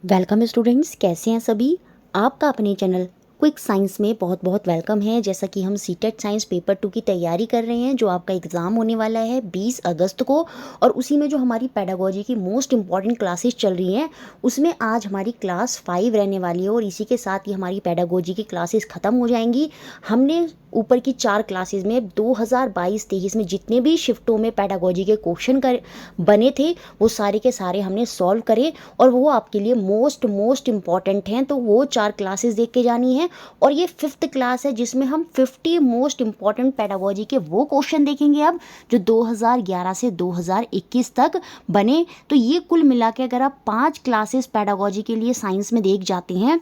Welcome students, कैसे हैं सभी। आपका अपने चैनल क्विक साइंस में बहुत बहुत वेलकम है। जैसा कि हम सीटेट साइंस पेपर 2 की तैयारी कर रहे हैं, जो आपका एग्ज़ाम होने वाला है 20 अगस्त को, और उसी में जो हमारी पेडागोजी की मोस्ट इंपॉर्टेंट क्लासेस चल रही हैं, उसमें आज हमारी क्लास 5 रहने वाली है और इसी के साथ ही हमारी पेडागोजी की क्लासेस ख़त्म हो जाएंगी। हमने ऊपर की 4 क्लासेस में 2022-23 में जितने भी शिफ्टों में पेडागोजी के क्वेश्चन बने थे, वो सारे के सारे हमने सॉल्व करे और वो आपके लिए मोस्ट इम्पॉर्टेंट हैं। तो वो 4 क्लासेस देख के जानी है और ये 5th क्लास है, जिसमें हम 50 मोस्ट इम्पॉर्टेंट पेडागोजी के वो क्वेश्चन देखेंगे अब, जो 2011 से 2021 तक बने। तो ये कुल मिला के अगर आप 5 क्लासेस पेडागोजी के लिए साइंस में देख जाते हैं,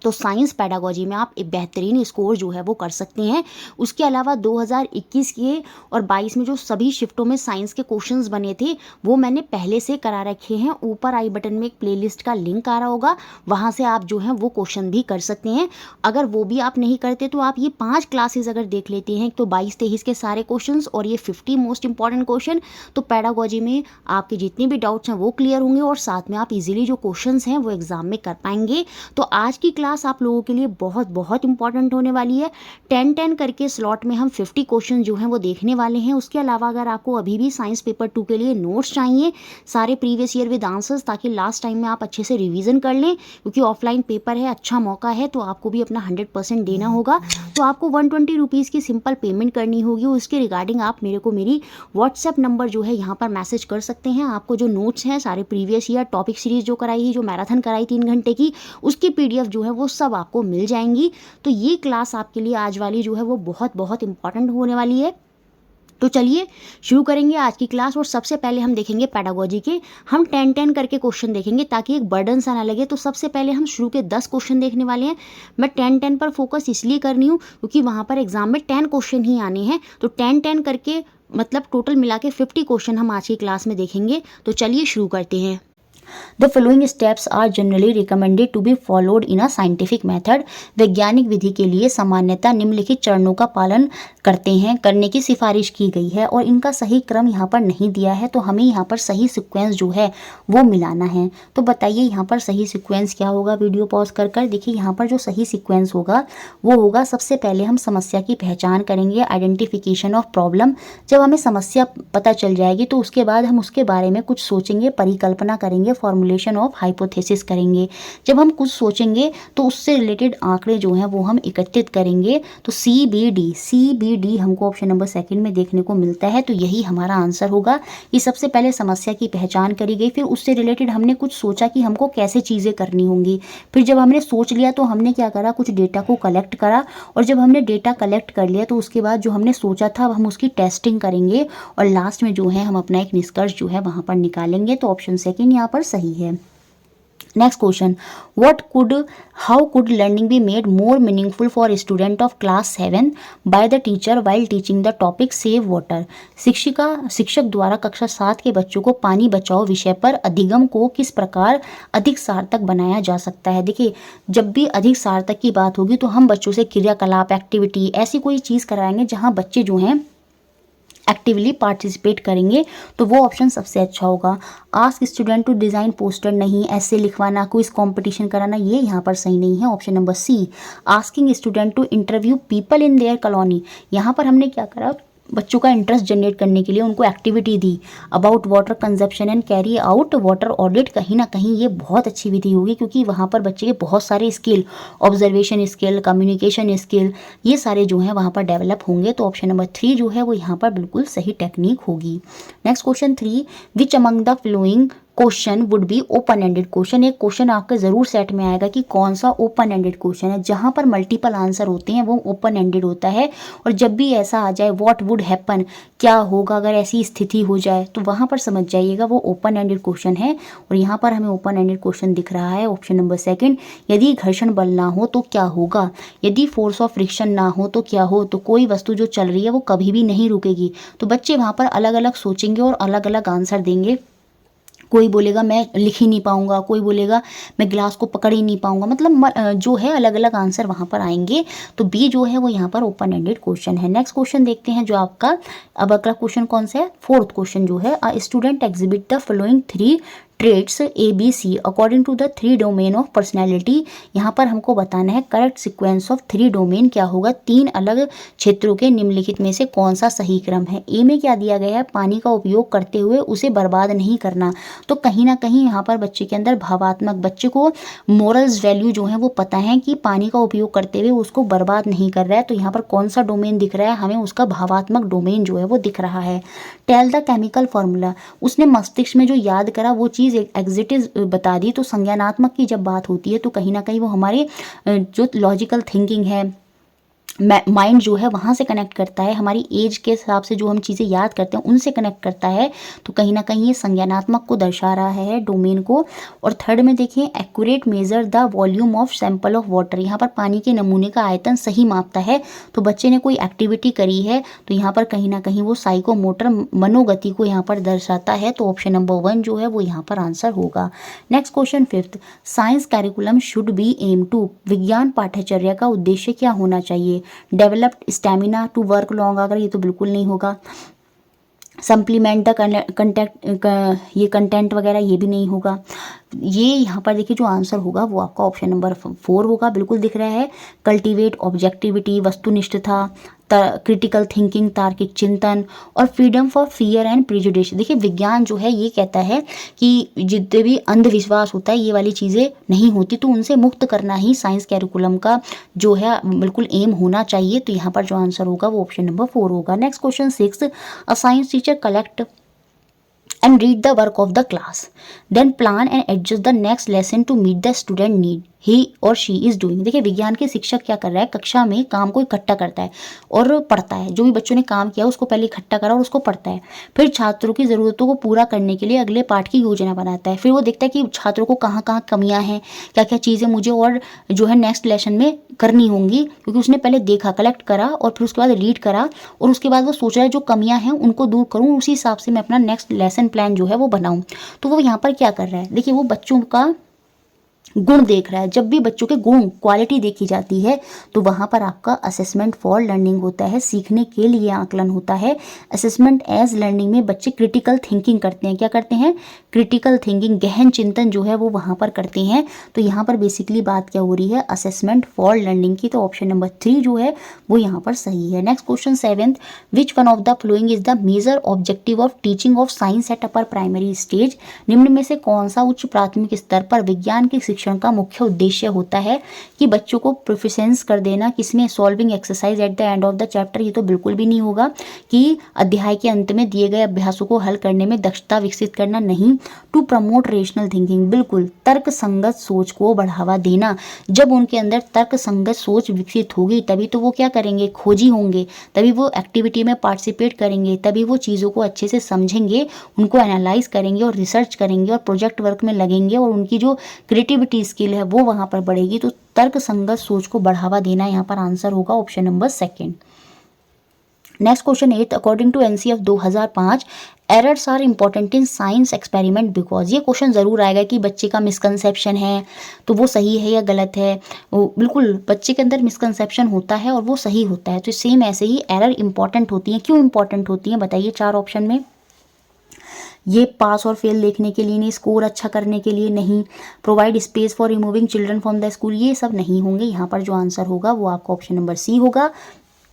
तो साइंस पेडागोजी में आप एक बेहतरीन स्कोर जो है वो कर सकते हैं। उसके अलावा 2021 के और 22 में जो सभी शिफ्टों में साइंस के क्वेश्चंस बने थे, वो मैंने पहले से करा रखे हैं। ऊपर आई बटन में एक प्लेलिस्ट का लिंक आ रहा होगा, वहाँ से आप जो है वो क्वेश्चन भी कर सकते हैं। अगर वो भी आप नहीं करते तो आप ये 5 क्लासेज अगर देख लेते हैं, तो 22-23 के सारे क्वेश्चन और ये 50 मोस्ट इंपॉर्टेंट क्वेश्चन, तो पेडागोजी में आपके जितने भी डाउट्स हैं वो क्लियर होंगे और साथ में आप इजीली जो क्वेश्चन हैं वो एग्जाम में कर पाएंगे। तो आज की क्लास आप लोगों के लिए बहुत बहुत इंपॉर्टेंट होने वाली है। 10-10 करके स्लॉट में हम 50 क्वेश्चन जो हैं वो देखने वाले हैं। उसके अलावा अगर आपको अभी भी साइंस पेपर 2 के लिए नोट्स चाहिए, सारे प्रीवियस ईयर विद आंसर्स, ताकि लास्ट टाइम में आप अच्छे से रिवीजन कर लें, क्योंकि ऑफलाइन पेपर है, अच्छा मौका है, तो आपको भी अपना 100% देना होगा। तो आपको 120 रुपीज़ की सिंपल पेमेंट करनी होगी। उसके रिगार्डिंग आप मेरे को मेरी व्हाट्सएप नंबर जो है यहाँ पर मैसेज कर सकते हैं। आपको जो नोट्स हैं, सारे प्रीवियस ईयर टॉपिक सीरीज जो कराई है, जो मैराथन कराई 3 घंटे की, उसकी PDF जो है वो सब आपको मिल जाएंगी। तो ये क्लास आपके लिए आज वाली जो है वो बहुत बहुत इंपॉर्टेंट होने वाली है। तो चलिए शुरू करेंगे आज की क्लास। और सबसे पहले हम देखेंगे पेडागोजी के, हम 10-10 करके क्वेश्चन देखेंगे ताकि एक बर्डन सा ना लगे। तो सबसे पहले हम शुरू के 10 क्वेश्चन देखने वाले हैं। मैं 10-10 पर फोकस इसलिए कर रही हूँ क्योंकि वहाँ पर एग्जाम में 10 क्वेश्चन ही आने हैं। तो 10-10 करके मतलब टोटल मिला के 50 क्वेश्चन हम आज की क्लास में देखेंगे। तो चलिए शुरू करते हैं। The following steps are generally recommended to be followed in a scientific method. वैज्ञानिक विधि के लिए सामान्यतः निम्नलिखित चरणों का पालन करने की सिफारिश की गई है, और इनका सही क्रम यहाँ पर नहीं दिया है, तो हमें यहाँ पर सही सीक्वेंस जो है वो मिलाना है। तो बताइए यहाँ पर सही सीक्वेंस क्या होगा। वीडियो पॉज कर देखिए, यहाँ पर जो सही सीक्वेंस होगा वो होगा, सबसे पहले हम समस्या की पहचान करेंगे, आइडेंटिफिकेशन ऑफ प्रॉब्लम। जब हमें समस्या पता चल जाएगी तो उसके बाद हम उसके बारे में कुछ सोचेंगे, परिकल्पना करेंगे, फॉर्मुलेशन ऑफ हाइपोथेसिस करेंगे। जब हम कुछ सोचेंगे तो उससे रिलेटेड आंकड़े जो हैं वो हम एकत्रित करेंगे। तो CBD हमको ऑप्शन नंबर 2 में देखने को मिलता है। तो यही हमारा आंसर होगा। ये सबसे पहले समस्या की पहचान करी गई, फिर उससे रिलेटेड हमने कुछ सोचा कि हमको कैसे चीज़ें करनी होंगी। फिर जब हमने सोच लिया तो हमने क्या करा, कुछ डेटा को कलेक्ट करा, और जब हमने डेटा कलेक्ट कर लिया तो उसके बाद जो हमने सोचा था हम उसकी टेस्टिंग करेंगे, और लास्ट में जो है हम अपना एक निष्कर्ष जो है वहाँ पर निकालेंगे। तो ऑप्शन 2 यहाँ पर सही है। Next question, how could learning be made more meaningful for student of class 7 bye the teacher while teaching the topic save water. शिक्षक द्वारा कक्षा 7 के बच्चों को पानी बचाओ विषय पर अधिगम को किस प्रकार अधिक सार्थक बनाया जा सकता है। देखिए, जब भी अधिक सार्थक की बात होगी तो हम बच्चों से क्रियाकलाप, एक्टिविटी, ऐसी कोई चीज़ कराएंगे जहाँ बच्चे जो हैं एक्टिवली पार्टिसिपेट करेंगे, तो वो ऑप्शन सबसे अच्छा होगा। Ask student to design poster नहीं, ऐसे लिखवाना, क्विज कंपटीशन कराना, ये यहाँ पर सही नहीं है। Option number C, asking student to interview people in their colony. यहाँ पर हमने क्या करा, बच्चों का इंटरेस्ट जनरेट करने के लिए उनको activity the, about water consumption and carry out water audit. कहीं ना कहीं ये बहुत अच्छी विधि होगी, क्योंकि वहाँ पर बच्चे के बहुत सारे skill, observation skill, communication skill, ये सारे जो हैं वहाँ पर डेवलप होंगे। तो ऑप्शन नंबर 3 जो है वो यहाँ पर बिल्कुल सही टेक्निक होगी। Next question 3, which among the flowing question would be open ended question. एक क्वेश्चन आपके ज़रूर सेट में आएगा कि कौन सा ओपन एंडेड क्वेश्चन है। जहाँ पर मल्टीपल आंसर होते हैं वो ओपन एंडेड होता है। और जब भी ऐसा आ जाए, व्हाट वुड हैपन, क्या होगा अगर ऐसी स्थिति हो जाए, तो वहाँ पर समझ जाइएगा वो ओपन एंडेड क्वेश्चन है। और यहाँ पर हमें ओपन एंडेड क्वेश्चन दिख रहा है ऑप्शन नंबर 2, यदि घर्षण बल ना हो तो क्या होगा, यदि फोर्स ऑफ फ्रिक्शन ना हो तो क्या हो, तो कोई वस्तु जो चल रही है वो कभी भी नहीं रुकेगी। तो बच्चे वहाँ पर अलग अलग सोचेंगे और अलग अलग आंसर देंगे। कोई बोलेगा मैं लिख ही नहीं पाऊंगा, कोई बोलेगा मैं गिलास को पकड़ ही नहीं पाऊंगा, मतलब जो है अलग अलग आंसर वहाँ पर आएंगे। तो बी जो है वो यहाँ पर ओपन एंडेड क्वेश्चन है। नेक्स्ट क्वेश्चन देखते हैं जो आपका अब अगला क्वेश्चन कौन सा है, 4th क्वेश्चन जो है, a student exhibit the following 3 trades ABC according to the 3 domain of personality. यहाँ पर हमको बताना है करेक्ट सिक्वेंस ऑफ 3 डोमेन क्या होगा, 3 अलग क्षेत्रों के निम्नलिखित में से कौन सा सही क्रम है। ए में क्या दिया गया है, पानी का उपयोग करते हुए उसे बर्बाद नहीं करना। तो कहीं ना कहीं यहाँ पर बच्चे के अंदर भावात्मक, बच्चे को मोरल्स वैल्यू जो है वो पता है कि पानी का उपयोग करते हुए उसको बर्बाद नहीं कर रहा है। तो यहाँ पर कौन सा डोमेन दिख रहा है हमें, उसका भावात्मक डोमेन जो है वो दिख रहा है। टेल द केमिकल फॉर्मूला, उसने मस्तिष्क में जो याद करा वो चीज़ एग्जिटिव बता दी। तो संज्ञानात्मक की जब बात होती है तो कहीं ना कहीं वो हमारे जो लॉजिकल थिंकिंग है, माइंड जो है वहाँ से कनेक्ट करता है, हमारी एज के हिसाब से जो हम चीज़ें याद करते हैं उनसे कनेक्ट करता है। तो कहीं ना कहीं ये संज्ञानात्मक को दर्शा रहा है डोमेन को। और थर्ड में देखिए accurate measure the volume of sample of water, यहाँ पर पानी के नमूने का आयतन सही मापता है। तो बच्चे ने कोई एक्टिविटी करी है तो यहाँ पर कहीं ना कहीं वो साइकोमोटर मनोगति को यहाँ पर दर्शाता है। तो ऑप्शन नंबर 1 जो है वो यहाँ पर आंसर होगा। Next question 5th, science curriculum should be aim to, विज्ञान पाठ्यचर्या का उद्देश्य क्या होना चाहिए। Developed stamina to work long, अगर ये तो बिल्कुल नहीं होगा। सप्लीमेंट द कंटेंट वगैरह ये भी नहीं होगा। ये यहाँ पर देखिए जो आंसर होगा वो आपका ऑप्शन नंबर 4 होगा, बिल्कुल दिख रहा है। कल्टीवेट ऑब्जेक्टिविटी, वस्तुनिष्ठता, क्रिटिकल थिंकिंग, तार्किक चिंतन, और freedom for fear and prejudice. देखिए विज्ञान जो है ये कहता है कि जितने भी अंधविश्वास होता है ये वाली चीज़ें नहीं होती, तो उनसे मुक्त करना ही साइंस कैरिकुलम का जो है बिल्कुल एम होना चाहिए। तो यहाँ पर जो आंसर होगा वो ऑप्शन नंबर 4 होगा। Next question 6, a science teacher collect and read the work of the class, then plan and adjust the next lesson to meet the student need he or she is doing। देखिए विज्ञान के शिक्षक क्या कर रहा है, कक्षा में काम को इकट्ठा करता है और पढ़ता है। जो भी बच्चों ने काम किया उसको पहले इकट्ठा करा और उसको पढ़ता है। फिर छात्रों की ज़रूरतों को पूरा करने के लिए अगले पाठ की योजना बनाता है। फिर वो देखता है कि छात्रों को कहाँ कहाँ कमियाँ हैं, क्या क्या चीज़ें मुझे और जो है नेक्स्ट लेसन में करनी होंगी, क्योंकि उसने पहले देखा, कलेक्ट करा और फिर उसके बाद रीड करा और उसके बाद वो सोच रहा है जो कमियाँ हैं उनको दूर करूँ, उसी हिसाब से मैं अपना नेक्स्ट लेसन प्लान जो है वो बनाऊँ। तो वो यहाँ पर क्या कर रहा है, देखिए वो बच्चों का गुण देख रहा है। जब भी बच्चों के गुण, क्वालिटी देखी जाती है तो वहाँ पर आपका असेसमेंट फॉर लर्निंग होता है, सीखने के लिए आकलन होता है। असेसमेंट एज लर्निंग में बच्चे क्रिटिकल थिंकिंग करते हैं। क्या करते हैं, क्रिटिकल थिंकिंग, गहन चिंतन जो है वो वहाँ पर करते हैं। तो यहाँ पर बेसिकली बात क्या हो रही है, असेसमेंट फॉर लर्निंग की। तो ऑप्शन नंबर 3 जो है वो यहाँ पर सही है। Next question 7th, which one of the following is the major objective of teaching of science at upper primary stage. निम्न में से कौन सा उच्च प्राथमिक स्तर पर विज्ञान की शिक्षण का मुख्य उद्देश्य होता है कि बच्चों को प्रोफिशिएंस कर देना, किसमें, solving exercise at the end of the chapter. ये तो बिल्कुल भी नहीं होगा कि अध्याय के अंत में दिए गए अभ्यासों को हल करने में दक्षता विकसित करना, नहीं। टू प्रमोट रेशनल थिंकिंग, बिल्कुल तर्क संगत सोच को बढ़ावा देना। जब उनके अंदर तर्क संगत सोच विकसित होगी तभी तो वो क्या करेंगे, खोजी होंगे, तभी वो एक्टिविटी में पार्टिसिपेट करेंगे, तभी वो चीज़ों को अच्छे से समझेंगे, उनको एनालाइज करेंगे और रिसर्च करेंगे और प्रोजेक्ट वर्क में लगेंगे और उनकी जो क्रिएटिविटी स्किल है वो वहाँ पर बढ़ेगी। तो तर्क संगत सोच को बढ़ावा देना यहाँ पर आंसर होगा option number 2। Next question 8, according to NCF 2005 errors are important in science experiment because. ये क्वेश्चन ज़रूर आएगा कि बच्चे का मिसकंसेप्शन है तो वो सही है या गलत है। वो बिल्कुल बच्चे के अंदर मिसकंसेप्शन होता है और वो सही होता है। तो सेम ऐसे ही एरर इंपॉर्टेंट होती हैं। क्यों इंपॉर्टेंट होती हैं बताइए 4 ऑप्शन में। ये पास और फेल देखने के लिए नहीं, स्कोर अच्छा करने के लिए नहीं, provide space for removing children from the school, ये सब नहीं होंगे। यहाँ पर जो आंसर होगा वो आपका ऑप्शन नंबर सी होगा।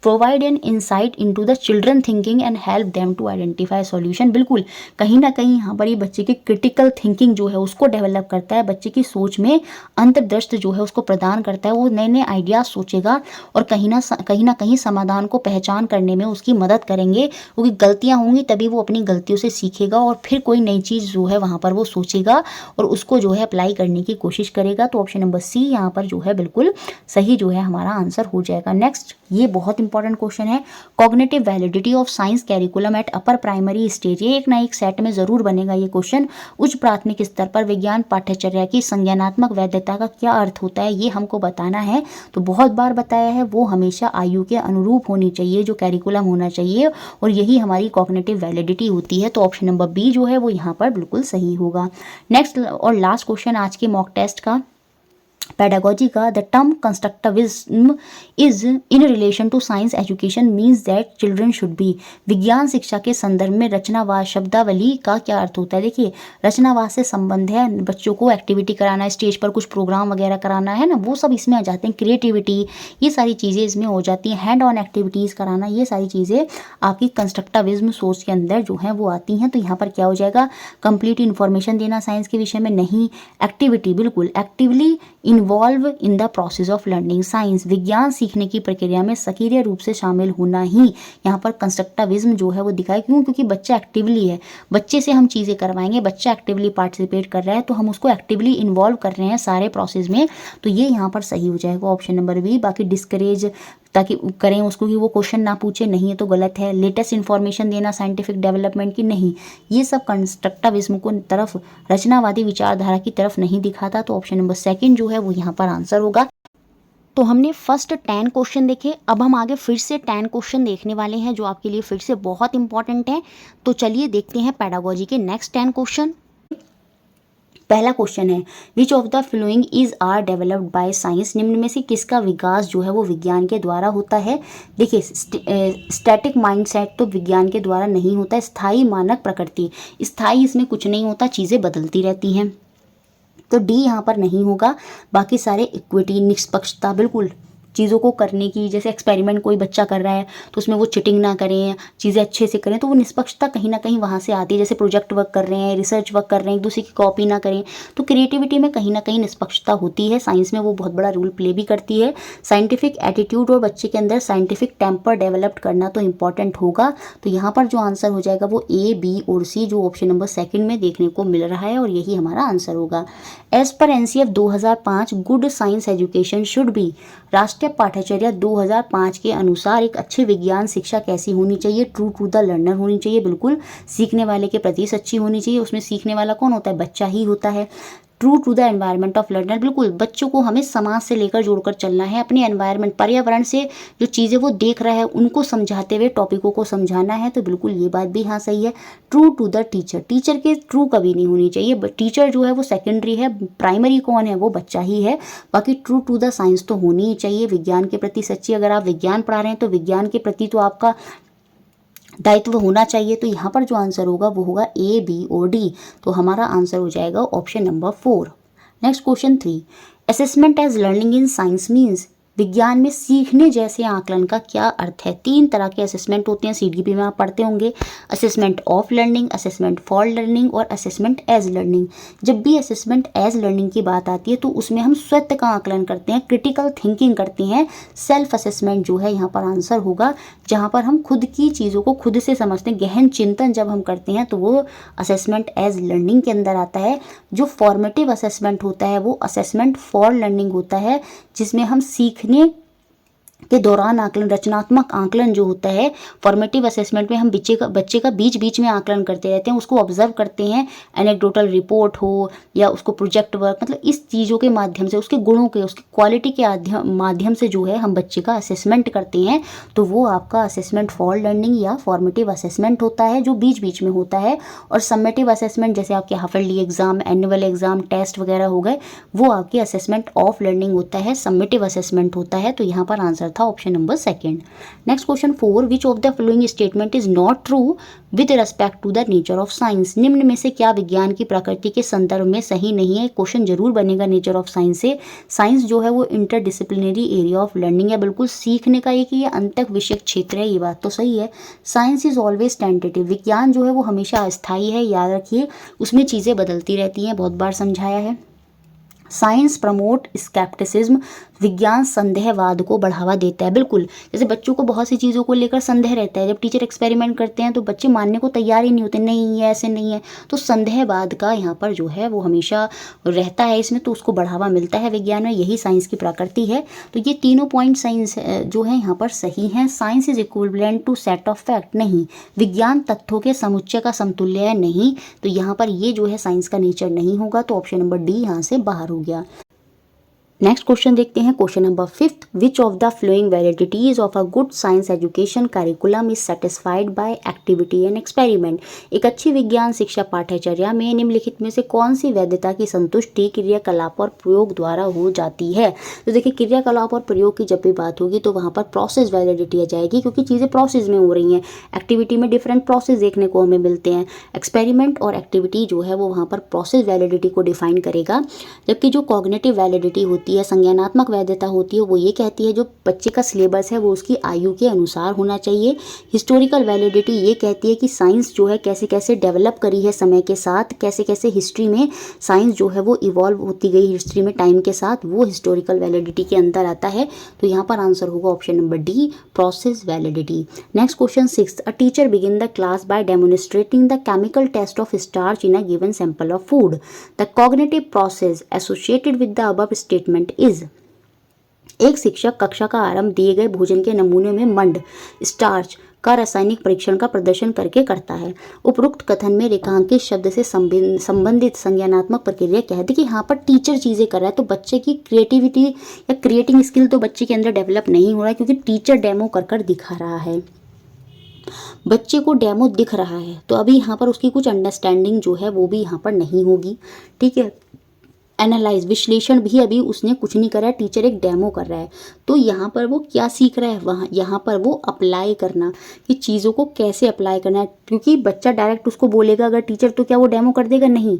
Provide an insight into the children thinking and help them to identify solution. बिल्कुल कहीं ना कहीं यहाँ पर ये बच्चे की क्रिटिकल थिंकिंग जो है उसको डेवलप करता है, बच्चे की सोच में अंतर्दृष्टि जो है उसको प्रदान करता है। वो नए नए आइडियाज सोचेगा और कहीं ना कहीं समाधान को पहचान करने में उसकी मदद करेंगे, क्योंकि गलतियाँ होंगी तभी वो अपनी गलतियों से सीखेगा और फिर कोई नई चीज़ जो है वहाँ पर वो सोचेगा और उसको जो है अप्लाई करने की कोशिश करेगा। तो ऑप्शन नंबर सी यहाँ पर जो है बिल्कुल सही जो है हमारा आंसर हो जाएगा। नेक्स्ट, ये बहुत इंपॉर्टेंट क्वेश्चन है, cognitive validity of science curriculum eight upper primary stage. ये एक ना एक सेट में जरूर बनेगा ये क्वेश्चन। उच्च प्राथमिक स्तर पर विज्ञान पाठ्यचर्या की संज्ञानात्मक वैधता का क्या अर्थ होता है ये हमको बताना है। तो बहुत बार बताया है, वो हमेशा आयु के अनुरूप होनी चाहिए जो कैरिकुलम होना चाहिए और यही हमारी कॉग्निटिव वैलिडिटी होती है। तो ऑप्शन नंबर बी जो है वो यहाँ पर बिल्कुल सही होगा। नेक्स्ट और लास्ट क्वेश्चन आज के मॉक टेस्ट का, पेडागोजी का the term constructivism is in relation to science education means that children should be. विज्ञान शिक्षा के संदर्भ में रचनावाद शब्दावली का क्या अर्थ होता है? देखिए, रचनावाद से संबंध है बच्चों को एक्टिविटी कराना, स्टेज पर कुछ प्रोग्राम वगैरह कराना है ना, वो सब इसमें आ जाते हैं। क्रिएटिविटी, ये सारी चीज़ें इसमें हो जाती हैं। हैंड ऑन एक्टिविटीज़ कराना, ये सारी चीज़ें आपकी कंस्ट्रक्टिविज्म सोच के अंदर जो है वो आती हैं। तो यहाँ पर क्या हो जाएगा? कंप्लीट इन्फॉर्मेशन देना साइंस के विषय में, नहीं। एक्टिविटी, बिल्कुल actively involve in the process of learning science, विज्ञान सीखने की प्रक्रिया में सक्रिय रूप से शामिल होना ही यहाँ पर कंस्ट्रक्टिविज्म जो है वो दिखाए। क्यों? क्योंकि बच्चा एक्टिवली है, बच्चे से हम चीज़ें करवाएंगे, बच्चा एक्टिवली पार्टिसिपेट कर रहा है तो हम उसको एक्टिवली इन्वॉल्व कर रहे हैं सारे प्रोसेस में, तो ये यहाँ पर सही हो जाएगा ऑप्शन नंबर बी। बाकी डिस्करेज ताकि करें उसको कि वो क्वेश्चन ना पूछे, नहीं है तो गलत है। लेटेस्ट इन्फॉर्मेशन देना साइंटिफिक डेवलपमेंट की, नहीं, ये सब कंस्ट्रक्टिविज्म को तरफ, रचनावादी विचारधारा की तरफ नहीं दिखाता। तो ऑप्शन नंबर सेकंड जो है वो यहाँ पर आंसर होगा। तो हमने फर्स्ट 10 क्वेश्चन देखे, अब हम आगे फिर से 10 क्वेश्चन देखने वाले हैं जो आपके लिए फिर से बहुत इंपॉर्टेंट हैं। तो चलिए देखते हैं पेडागोजी के नेक्स्ट 10 क्वेश्चन। पहला क्वेश्चन है which of the following is are developed by science, निम्न में से किसका विकास जो है वो विज्ञान के द्वारा होता है? देखिए, स्टैटिक माइंडसेट तो विज्ञान के द्वारा नहीं होता है। स्थायी मानक प्रकृति, स्थायी इसमें कुछ नहीं होता, चीज़ें बदलती रहती हैं, तो डी यहाँ पर नहीं होगा। बाकी सारे इक्विटी, निष्पक्षता, बिल्कुल चीज़ों को करने की, जैसे एक्सपेरिमेंट कोई बच्चा कर रहा है तो उसमें वो चिटिंग ना करें, चीज़ें अच्छे से करें, तो वो निष्पक्षता कहीं ना कहीं वहाँ से आती है। जैसे प्रोजेक्ट वर्क कर रहे हैं, रिसर्च वर्क कर रहे हैं, एक दूसरे की कॉपी ना करें, तो क्रिएटिविटी में कहीं ना कहीं निष्पक्षता होती है। साइंस में वो बहुत बड़ा रोल प्ले भी करती है। साइंटिफिक एटीट्यूड और बच्चे के अंदर साइंटिफिक टेम्पर डेवलप करना तो इंपॉर्टेंट होगा। तो यहाँ पर जो आंसर हो जाएगा वो ए, बी और सी, जो ऑप्शन नंबर सेकंड में देखने को मिल रहा है, और यही हमारा आंसर होगा। As per NCF 2005 good science education should be, राष्ट्रीय पाठ्यचर्या 2005 के अनुसार एक अच्छी विज्ञान शिक्षा कैसी होनी चाहिए? ट्रू टू द लर्नर होनी चाहिए, बिल्कुल सीखने वाले के प्रति सच्ची होनी चाहिए। उसमें सीखने वाला कौन होता है? बच्चा ही होता है। True to the environment of learner, बिल्कुल बच्चों को हमें समाज से लेकर जोड़कर चलना है, अपने एनवायरनमेंट, पर्यावरण से जो चीज़ें वो देख रहा है उनको समझाते हुए टॉपिकों को समझाना है, तो बिल्कुल ये बात भी हाँ सही है। True to the teacher, teacher के ट्रू कभी नहीं होनी चाहिए, टीचर जो है वो सेकेंडरी है, प्राइमरी कौन है? वो बच्चा ही है। बाकी ट्रू टू द साइंस तो होनी ही चाहिए, विज्ञान के प्रति सच्ची। अगर आप विज्ञान पढ़ा रहे हैं तो विज्ञान के प्रति तो आपका दायित्व होना चाहिए। तो यहाँ पर जो आंसर होगा वो होगा ए, बी और डी, तो हमारा आंसर हो जाएगा option number 4। Next question 3, assessment as learning in science means, विज्ञान में सीखने जैसे आकलन का क्या अर्थ है? 3 तरह के असेसमेंट होते हैं, सीडीपी में आप पढ़ते होंगे। Assessment of learning, assessment for learning और असेसमेंट एज लर्निंग। जब भी असेसमेंट एज लर्निंग की बात आती है तो उसमें हम स्वयं का आकलन करते हैं, क्रिटिकल थिंकिंग करते हैं। सेल्फ असेसमेंट जो है यहाँ पर आंसर होगा, जहाँ पर हम खुद की चीज़ों को खुद से समझते हैं, गहन चिंतन जब हम करते हैं तो वो असेसमेंट एज लर्निंग के अंदर आता है। जो फॉर्मेटिव असेसमेंट होता है वो असेसमेंट फॉर लर्निंग होता है, जिसमें हम सीखने के दौरान आकलन, रचनात्मक आकलन जो होता है। फॉर्मेटिव असेसमेंट में हम बच्चे का बीच बीच में आकलन करते रहते हैं, उसको ऑब्जर्व करते हैं, एनेक्डोटल रिपोर्ट हो या उसको प्रोजेक्ट वर्क, मतलब इस चीज़ों के माध्यम से, उसके गुणों के, उसकी क्वालिटी के माध्यम से जो है हम बच्चे का असेसमेंट करते हैं, तो वो आपका असेसमेंट फॉर लर्निंग या फॉर्मेटिव असेसमेंट होता है, जो बीच बीच में होता है। और समेटिव असेसमेंट जैसे आपके half yearly exam, annual exam, test वगैरह हो गए, वो आपके असेसमेंट ऑफ लर्निंग होता है, समेटिव असेसमेंट होता है। तो यहाँ पर आंसर था option number second. Next question 4, which of the following statement is not true with respect to the nature of science, निम्न में से क्या विज्ञान की प्रकृति के संदर्भ में सही नहीं है? क्वेश्चन जरूर बनेगा नेचर ऑफ साइंस से। साइंस जो है वो इंटरडिसिप्लिनरी एरिया ऑफ लर्निंग है, बिल्कुल सीखने का एक ये अंतक विषय क्षेत्र है, ये बात तो सही है। साइंस इज ऑलवेज टेंटेटिव, विज्ञान जो है वो हमेशा अस्थायी है, याद रखिए, उसमें चीज़ें बदलती रहती हैं, बहुत बार समझाया है। साइंस प्रमोट स्केप्टिसिज्म, विज्ञान संदेहवाद को बढ़ावा देता है, बिल्कुल। जैसे बच्चों को बहुत सी चीज़ों को लेकर संदेह रहता है, जब टीचर एक्सपेरिमेंट करते हैं तो बच्चे मानने को तैयार ही नहीं होते, नहीं ये ऐसे नहीं है, तो संदेहवाद का यहाँ पर जो है वो हमेशा रहता है इसमें, तो उसको बढ़ावा मिलता है विज्ञान में, यही साइंस की प्रकृति है। तो ये तीनों पॉइंट साइंस जो है यहाँ पर सही हैं। Science is equivalent to set of fact, नहीं, विज्ञान तथ्यों के समुच्चय का समतुल्य है, नहीं, तो यहाँ पर ये जो है साइंस का नेचर नहीं होगा, तो ऑप्शन नंबर डी यहाँ से बाहर हो गया। नेक्स्ट क्वेश्चन देखते हैं, question number 5th, which of the following validities of a good science education curriculum is satisfied by activity and experiment. एक अच्छी विज्ञान शिक्षा पाठ्यचर्या में निम्नलिखित में से कौन सी वैधता की संतुष्टि क्रियाकलाप और प्रयोग द्वारा हो जाती है। तो देखिए क्रियाकलाप और प्रयोग की जब भी बात होगी तो वहाँ पर प्रोसेस वैलिडिटी आ जाएगी, क्योंकि चीज़ें प्रोसेस में हो रही हैं। एक्टिविटी में डिफरेंट प्रोसेस देखने को हमें मिलते हैं। एक्सपेरिमेंट और एक्टिविटी जो है वो वहाँ पर प्रोसेस वैलिडिटी को डिफाइन करेगा, जबकि जो कॉग्निटिव वैलिडिटी होती है, संज्ञानात्मक वैधता होती है, वो ये कहती है जो बच्चे का सिलेबस है वो उसकी आयु के अनुसार होना चाहिए। हिस्टोरिकल वैलिडिटी ये कहती है कि साइंस जो है कैसे कैसे डेवलप करी है समय के साथ, कैसे कैसे हिस्ट्री में साइंस जो है वो इवॉल्व होती गई हिस्ट्री में टाइम के साथ, वो हिस्टोरिकल वैलिडिटी के अंदर आता है। तो यहाँ पर आंसर होगा option number D, process validity. Next question 6th, a teacher begin the class by demonstrating the chemical test of starch in a given sample of food. The cognitive process associated with the above statement is. एक शिक्षक कक्षा का आरंभ दिए गए भोजन के नमूने में मंड स्टार्च का रासायनिक परीक्षण का प्रदर्शन करके करता है। उपरोक्त कथन में रेखांकित शब्द से संबंधित संज्ञानात्मक प्रक्रिया क्या है। देखिए यहाँ पर टीचर चीज़ें कर रहा है, तो बच्चे की क्रिएटिविटी या क्रिएटिंग स्किल तो बच्चे के अंदर डेवलप नहीं हो रहा है, क्योंकि टीचर डेमो कर कर दिखा रहा है, बच्चे को डेमो दिख रहा है, तो अभी यहाँ पर उसकी कुछ अंडरस्टैंडिंग जो है वो भी यहाँ पर नहीं होगी। ठीक है, एनालाइज विश्लेषण भी अभी उसने कुछ नहीं करा है, टीचर एक डेमो कर रहा है। तो यहाँ पर वो क्या सीख रहा है, वहाँ यहाँ पर वो अप्लाई करना, कि चीज़ों को कैसे अप्लाई करना है, क्योंकि बच्चा डायरेक्ट उसको बोलेगा अगर टीचर, तो क्या वो डेमो कर देगा, नहीं।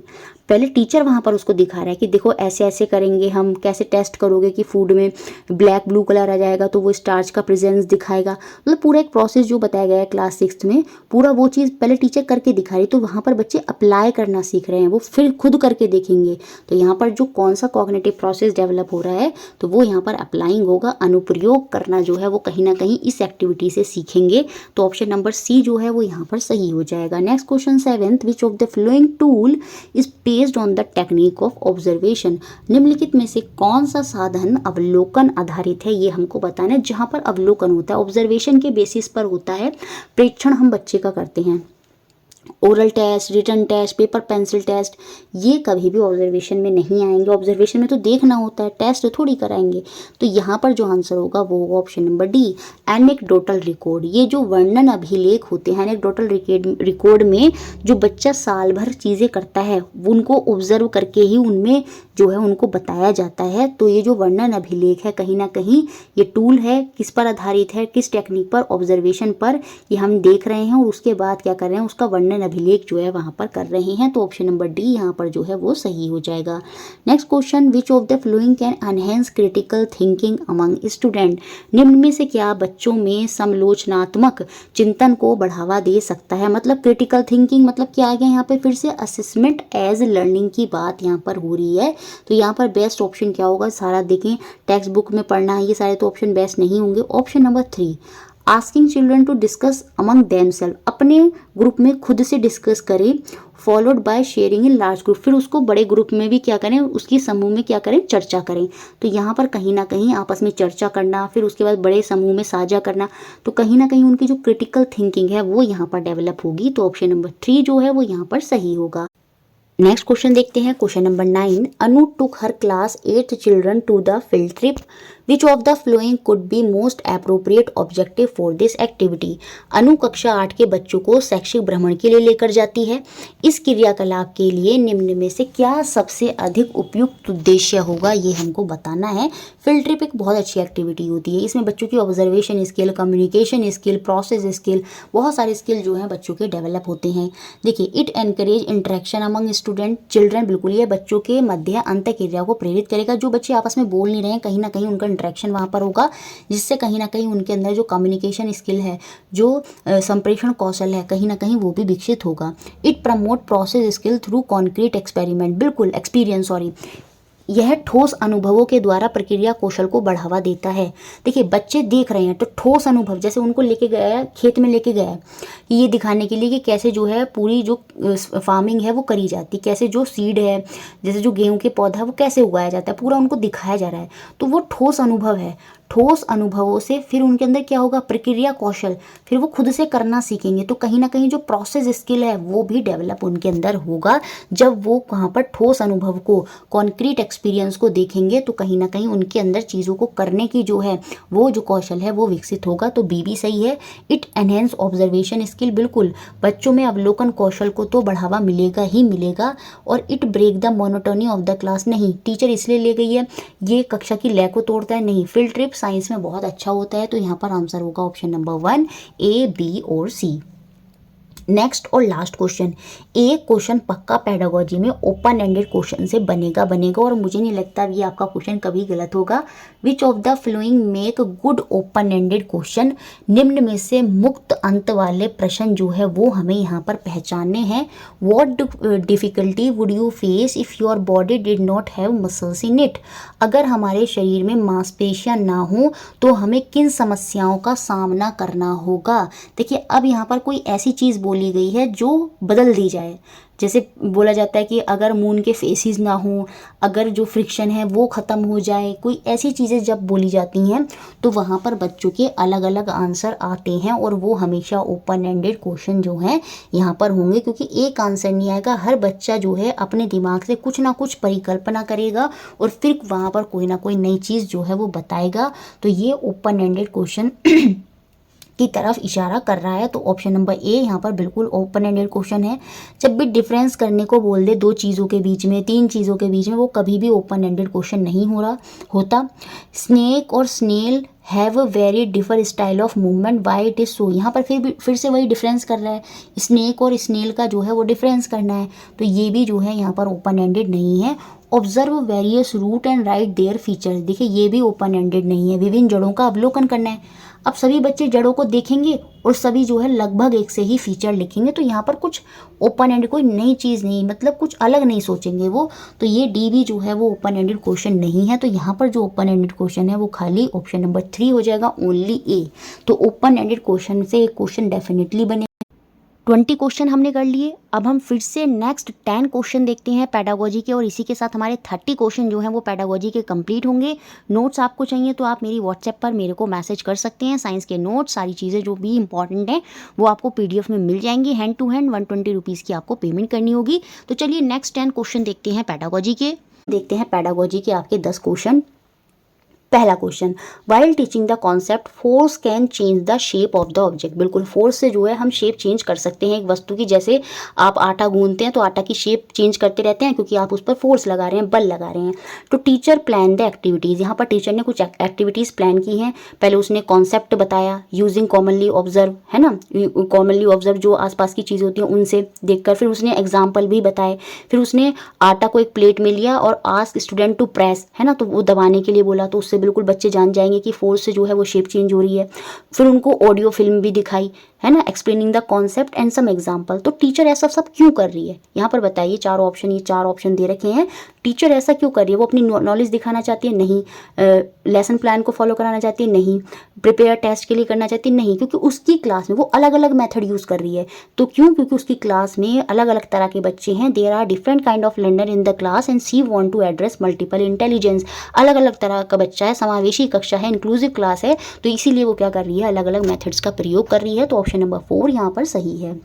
पहले टीचर वहाँ पर उसको दिखा रहा है कि देखो ऐसे ऐसे करेंगे हम, कैसे टेस्ट करोगे कि फूड में ब्लैक ब्लू कलर आ जाएगा तो वो स्टार्च का प्रेजेंस दिखाएगा। मतलब पूरा एक प्रोसेस जो बताया गया है क्लास 6th में, पूरा वो चीज़ पहले टीचर करके दिखा रही, तो वहाँ पर बच्चे अप्लाई करना सीख रहे हैं, वो फिर खुद करके देखेंगे। तो यहाँ पर जो कौन सा कॉग्निटिव प्रोसेस डेवलप हो रहा है, तो वो यहाँ पर अप्लाइंग होगा। अनुप्रयोग करना जो है वो कहीं ना कहीं इस एक्टिविटी से सीखेंगे। तो ऑप्शन नंबर सी जो है वो यहाँ पर सही हो जाएगा। Next question 7th, which of the flowing tool is based on the technique of observation. निम्नलिखित में से कौन सा साधन अवलोकन आधारित है, ये हमको बताना है। जहाँ पर अवलोकन होता है, ऑब्जर्वेशन के बेसिस पर होता है, प्रेक्षण हम बच्चे का करते हैं। Oral test, written test, paper pencil test, ये कभी भी ऑब्जर्वेशन में नहीं आएंगे। ऑब्जर्वेशन में तो देखना होता है, टेस्ट थोड़ी कराएंगे। तो यहाँ पर जो आंसर होगा वो होगा option number D, anecdotal record. ये जो वर्णन अभिलेख होते हैं, एनेक्डोटल रिकॉर्ड में जो बच्चा साल भर चीज़ें करता है, उनको ऑब्जर्व करके ही उनमें जो है उनको बताया जाता है। तो ये जो वर्णन अभिलेख है, कहीं ना कहीं ये टूल है, किस पर आधारित है, किस टेक्निक पर, ऑब्जर्वेशन पर, ये हम देख रहे हैं और उसके बाद क्या कर रहे हैं, उसका वर्णन अभिलेख जो है वहाँ पर कर रहे हैं। तो ऑप्शन नंबर डी यहाँ पर जो है वो सही हो जाएगा। Next question, which of the flowing can enhance critical thinking among student. निम्न में से क्या बच्चों में समालोचनात्मक चिंतन को बढ़ावा दे सकता है। मतलब क्रिटिकल थिंकिंग मतलब क्या आ गया यहाँ पे, फिर से असेसमेंट एज लर्निंग की बात यहाँ पर हो रही है। तो यहाँ पर बेस्ट ऑप्शन क्या होगा, सारा देखें टेक्स्ट बुक में पढ़ना है, ये सारे तो ऑप्शन बेस्ट नहीं होंगे। Option number 3, asking children to discuss among themselves, अपने ग्रुप में खुद से डिस्कस करें, followed by sharing in large group, फिर उसको बड़े ग्रुप में भी क्या करें, उसकी समूह में क्या करें, चर्चा करें। तो यहाँ पर कहीं ना कहीं आपस में चर्चा करना, फिर उसके बाद बड़े समूह में साझा करना, तो कहीं ना कहीं उनकी जो क्रिटिकल थिंकिंग है वो यहाँ पर डेवलप होगी। तो ऑप्शन नंबर 3 जो है वो यहाँ पर सही होगा। नेक्स्ट क्वेश्चन देखते हैं, question number 9, Anu took her class 8 children to the field trip, which of the following could be most appropriate objective for this activity. Anu कक्षा 8 के बच्चों को शैक्षिक भ्रमण के लिए लेकर जाती है। इस क्रियाकलाप के लिए निम्न में से क्या सबसे अधिक उपयुक्त उद्देश्य होगा, ये हमको बताना है। फील्ड ट्रिप एक बहुत अच्छी एक्टिविटी होती है, इसमें बच्चों की observation skill, communication skill, process skill, बहुत सारे स्किल जो हैं बच्चों के डेवलप होते हैं। देखिए, it encourage interaction among student children, बिल्कुल ये बच्चों के मध्य अंतःक्रिया को प्रेरित करेगा। जो बच्चे आपस में बोल नहीं रहे हैं, कहीं ना कहीं उनका इंटरेक्शन वहाँ पर होगा, जिससे कहीं ना कहीं उनके अंदर जो कम्युनिकेशन स्किल है, जो संप्रेषण कौशल है, कहीं ना कहीं वो भी विकसित होगा। It promote process skill through concrete experiment, बिल्कुल एक्सपीरियंस, सॉरी, यह ठोस अनुभवों के द्वारा प्रक्रिया कौशल को बढ़ावा देता है। देखिए, बच्चे देख रहे हैं तो ठोस अनुभव, जैसे उनको लेके गया है, खेत में लेके गया है, ये दिखाने के लिए कि कैसे जो है पूरी जो फार्मिंग है वो करी जाती, कैसे जो सीड है, जैसे जो गेहूं के पौधा है वो कैसे उगाया जाता है, पूरा उनको दिखाया जा रहा है। तो वो ठोस अनुभव है। ठोस अनुभवों से फिर उनके अंदर क्या होगा, प्रक्रिया कौशल, फिर वो खुद से करना सीखेंगे। तो कहीं ना कहीं जो प्रोसेस स्किल है वो भी डेवलप उनके अंदर होगा। जब वो वहाँ पर ठोस अनुभव को, कॉन्क्रीट एक्सपीरियंस को देखेंगे तो कहीं ना कहीं उनके अंदर चीज़ों को करने की जो है वो जो कौशल है वो विकसित होगा। तो बी भी सही है। इट एनहेंस ऑब्जर्वेशन स्किल, बिल्कुल बच्चों में अवलोकन कौशल को तो बढ़ावा मिलेगा ही मिलेगा। और it break the monotony of the class, नहीं टीचर इसलिए ले गई है ये कक्षा की लय को तोड़ता है, नहीं। फील्ड ट्रिप साइंस में बहुत अच्छा होता है। तो यहाँ पर आंसर होगा ऑप्शन नंबर 1 ए, बी और सी। नेक्स्ट और लास्ट क्वेश्चन, एक क्वेश्चन पक्का पेडागोजी में ओपन एंडेड क्वेश्चन से बनेगा और मुझे नहीं लगता ये आपका क्वेश्चन कभी गलत होगा। विच of the flowing make good open ended question, निम्न में से मुक्त अंत वाले प्रश्न जो है वो हमें यहाँ पर पहचानने हैं। What difficulty would you face if your body did not have muscles in it, अगर हमारे शरीर में मांसपेशियां ना हो तो हमें किन समस्याओं का सामना करना होगा। देखिए अब यहाँ पर कोई ऐसी चीज़ बोली गई है जो बदल दी जाए। जैसे बोला जाता है कि अगर मून के फेसिस ना हो, अगर जो फ्रिक्शन है वो ख़त्म हो जाए, कोई ऐसी चीज़ें जब बोली जाती हैं तो वहाँ पर बच्चों के अलग अलग आंसर आते हैं और वो हमेशा ओपन एंडेड क्वेश्चन जो है यहाँ पर होंगे, क्योंकि एक आंसर नहीं आएगा। हर बच्चा जो है अपने दिमाग से कुछ ना कुछ परिकल्पना करेगा और फिर वहाँ पर कोई ना कोई नई चीज़ जो है वो बताएगा। तो ये ओपन एंडेड क्वेश्चन की तरफ इशारा कर रहा है। तो ऑप्शन नंबर ए यहाँ पर बिल्कुल ओपन एंडेड क्वेश्चन है। जब भी डिफरेंस करने को बोल दे दो चीज़ों के बीच में, तीन चीज़ों के बीच में, वो कभी भी ओपन एंडेड क्वेश्चन नहीं होता। स्नेक और snail have a very differ style of movement, why it is so, यहाँ पर फिर से वही डिफरेंस कर रहा है। स्नेक और स्नेल का जो है वो डिफरेंस करना है। तो ये भी जो है यहाँ पर ओपन एंडेड नहीं है। Observe various root and write their feature, देखिए ये भी ओपन एंडेड नहीं है। विभिन्न जड़ों का अवलोकन करना है। अब सभी बच्चे जड़ों को देखेंगे और सभी जो है लगभग एक से ही फीचर लिखेंगे। तो यहाँ पर कुछ ओपन एंडेड, कोई नई चीज़ नहीं, मतलब कुछ अलग नहीं सोचेंगे वो। तो ये डी भी जो है वो ओपन एंडेड क्वेश्चन नहीं है। तो यहाँ पर जो ओपन एंडेड क्वेश्चन है वो खाली ऑप्शन नंबर 3 हो जाएगा, ओनली ए। तो ओपन एंडेड क्वेश्चन से एक क्वेश्चन डेफिनेटली बने। 20 क्वेश्चन हमने कर लिए। अब हम फिर से नेक्स्ट 10 क्वेश्चन देखते हैं पेडागोजी के, और इसी के साथ हमारे 30 क्वेश्चन जो हैं वो पेडागोजी के कंप्लीट होंगे। नोट्स आपको चाहिए तो आप मेरी व्हाट्सएप पर मेरे को मैसेज कर सकते हैं। साइंस के नोट्स, सारी चीज़ें जो भी इंपॉर्टेंट हैं वो आपको PDF में मिल जाएंगी। हैंड टू हैंड 120 रुपीज़ की आपको पेमेंट करनी होगी। तो चलिए नेक्स्ट 10 क्वेश्चन देखते हैं पेडागोजी के। देखते हैं पेडागोजी के आपके 10 क्वेश्चन। पहला question, while teaching the concept force can change the shape of the object, बिल्कुल फोर्स से जो है हम शेप चेंज कर सकते हैं एक वस्तु की। जैसे आप आटा गूंथते हैं तो आटा की शेप चेंज करते रहते हैं क्योंकि आप उस पर फोर्स लगा रहे हैं, बल लगा रहे हैं। तो टीचर प्लान द एक्टिविटीज़, यहाँ पर टीचर ने कुछ एक्टिविटीज़ प्लान की हैं। पहले उसने कॉन्सेप्ट बताया, यूजिंग कॉमनली ऑब्जर्व, है ना, कॉमनली ऑब्जर्व जो आसपास की चीज़ें होती हैं उनसे देखकर। फिर उसने एग्जाम्पल भी बताए। फिर उसने आटा को एक प्लेट में लिया और आस्क स्टूडेंट टू प्रेस, है ना, तो वो दबाने के लिए बोला। तो उससे बिल्कुल बच्चे जान जाएंगे कि फोर्स से जो है वो शेप चेंज हो रही है। फिर उनको ऑडियो फिल्म भी दिखाई, है ना, explaining the concept and some example. तो टीचर ऐसा सब क्यों कर रही है, यहाँ पर बताइए। ये 4 ऑप्शन दे रखे हैं। टीचर ऐसा क्यों कर रही है? वो अपनी नॉलेज दिखाना चाहती है? नहीं। लेसन प्लान को फॉलो कराना चाहती है? नहीं। प्रिपेयर टेस्ट के लिए करना चाहती है? नहीं, क्योंकि उसकी क्लास में वो अलग अलग मेथड यूज़ कर रही है। तो क्यों? क्योंकि उसकी क्लास में अलग अलग तरह के बच्चे हैं। There are different kind of learner in the class and she want to address multiple intelligence, अलग अलग तरह का बच्चा है, समावेशी कक्षा है, इंक्लूसिव क्लास है। तो इसीलिए वो क्या कर रही है, अलग अलग मेथड्स का प्रयोग कर रही है। तो ऑप्शन नंबर 4 यहाँ पर सही है।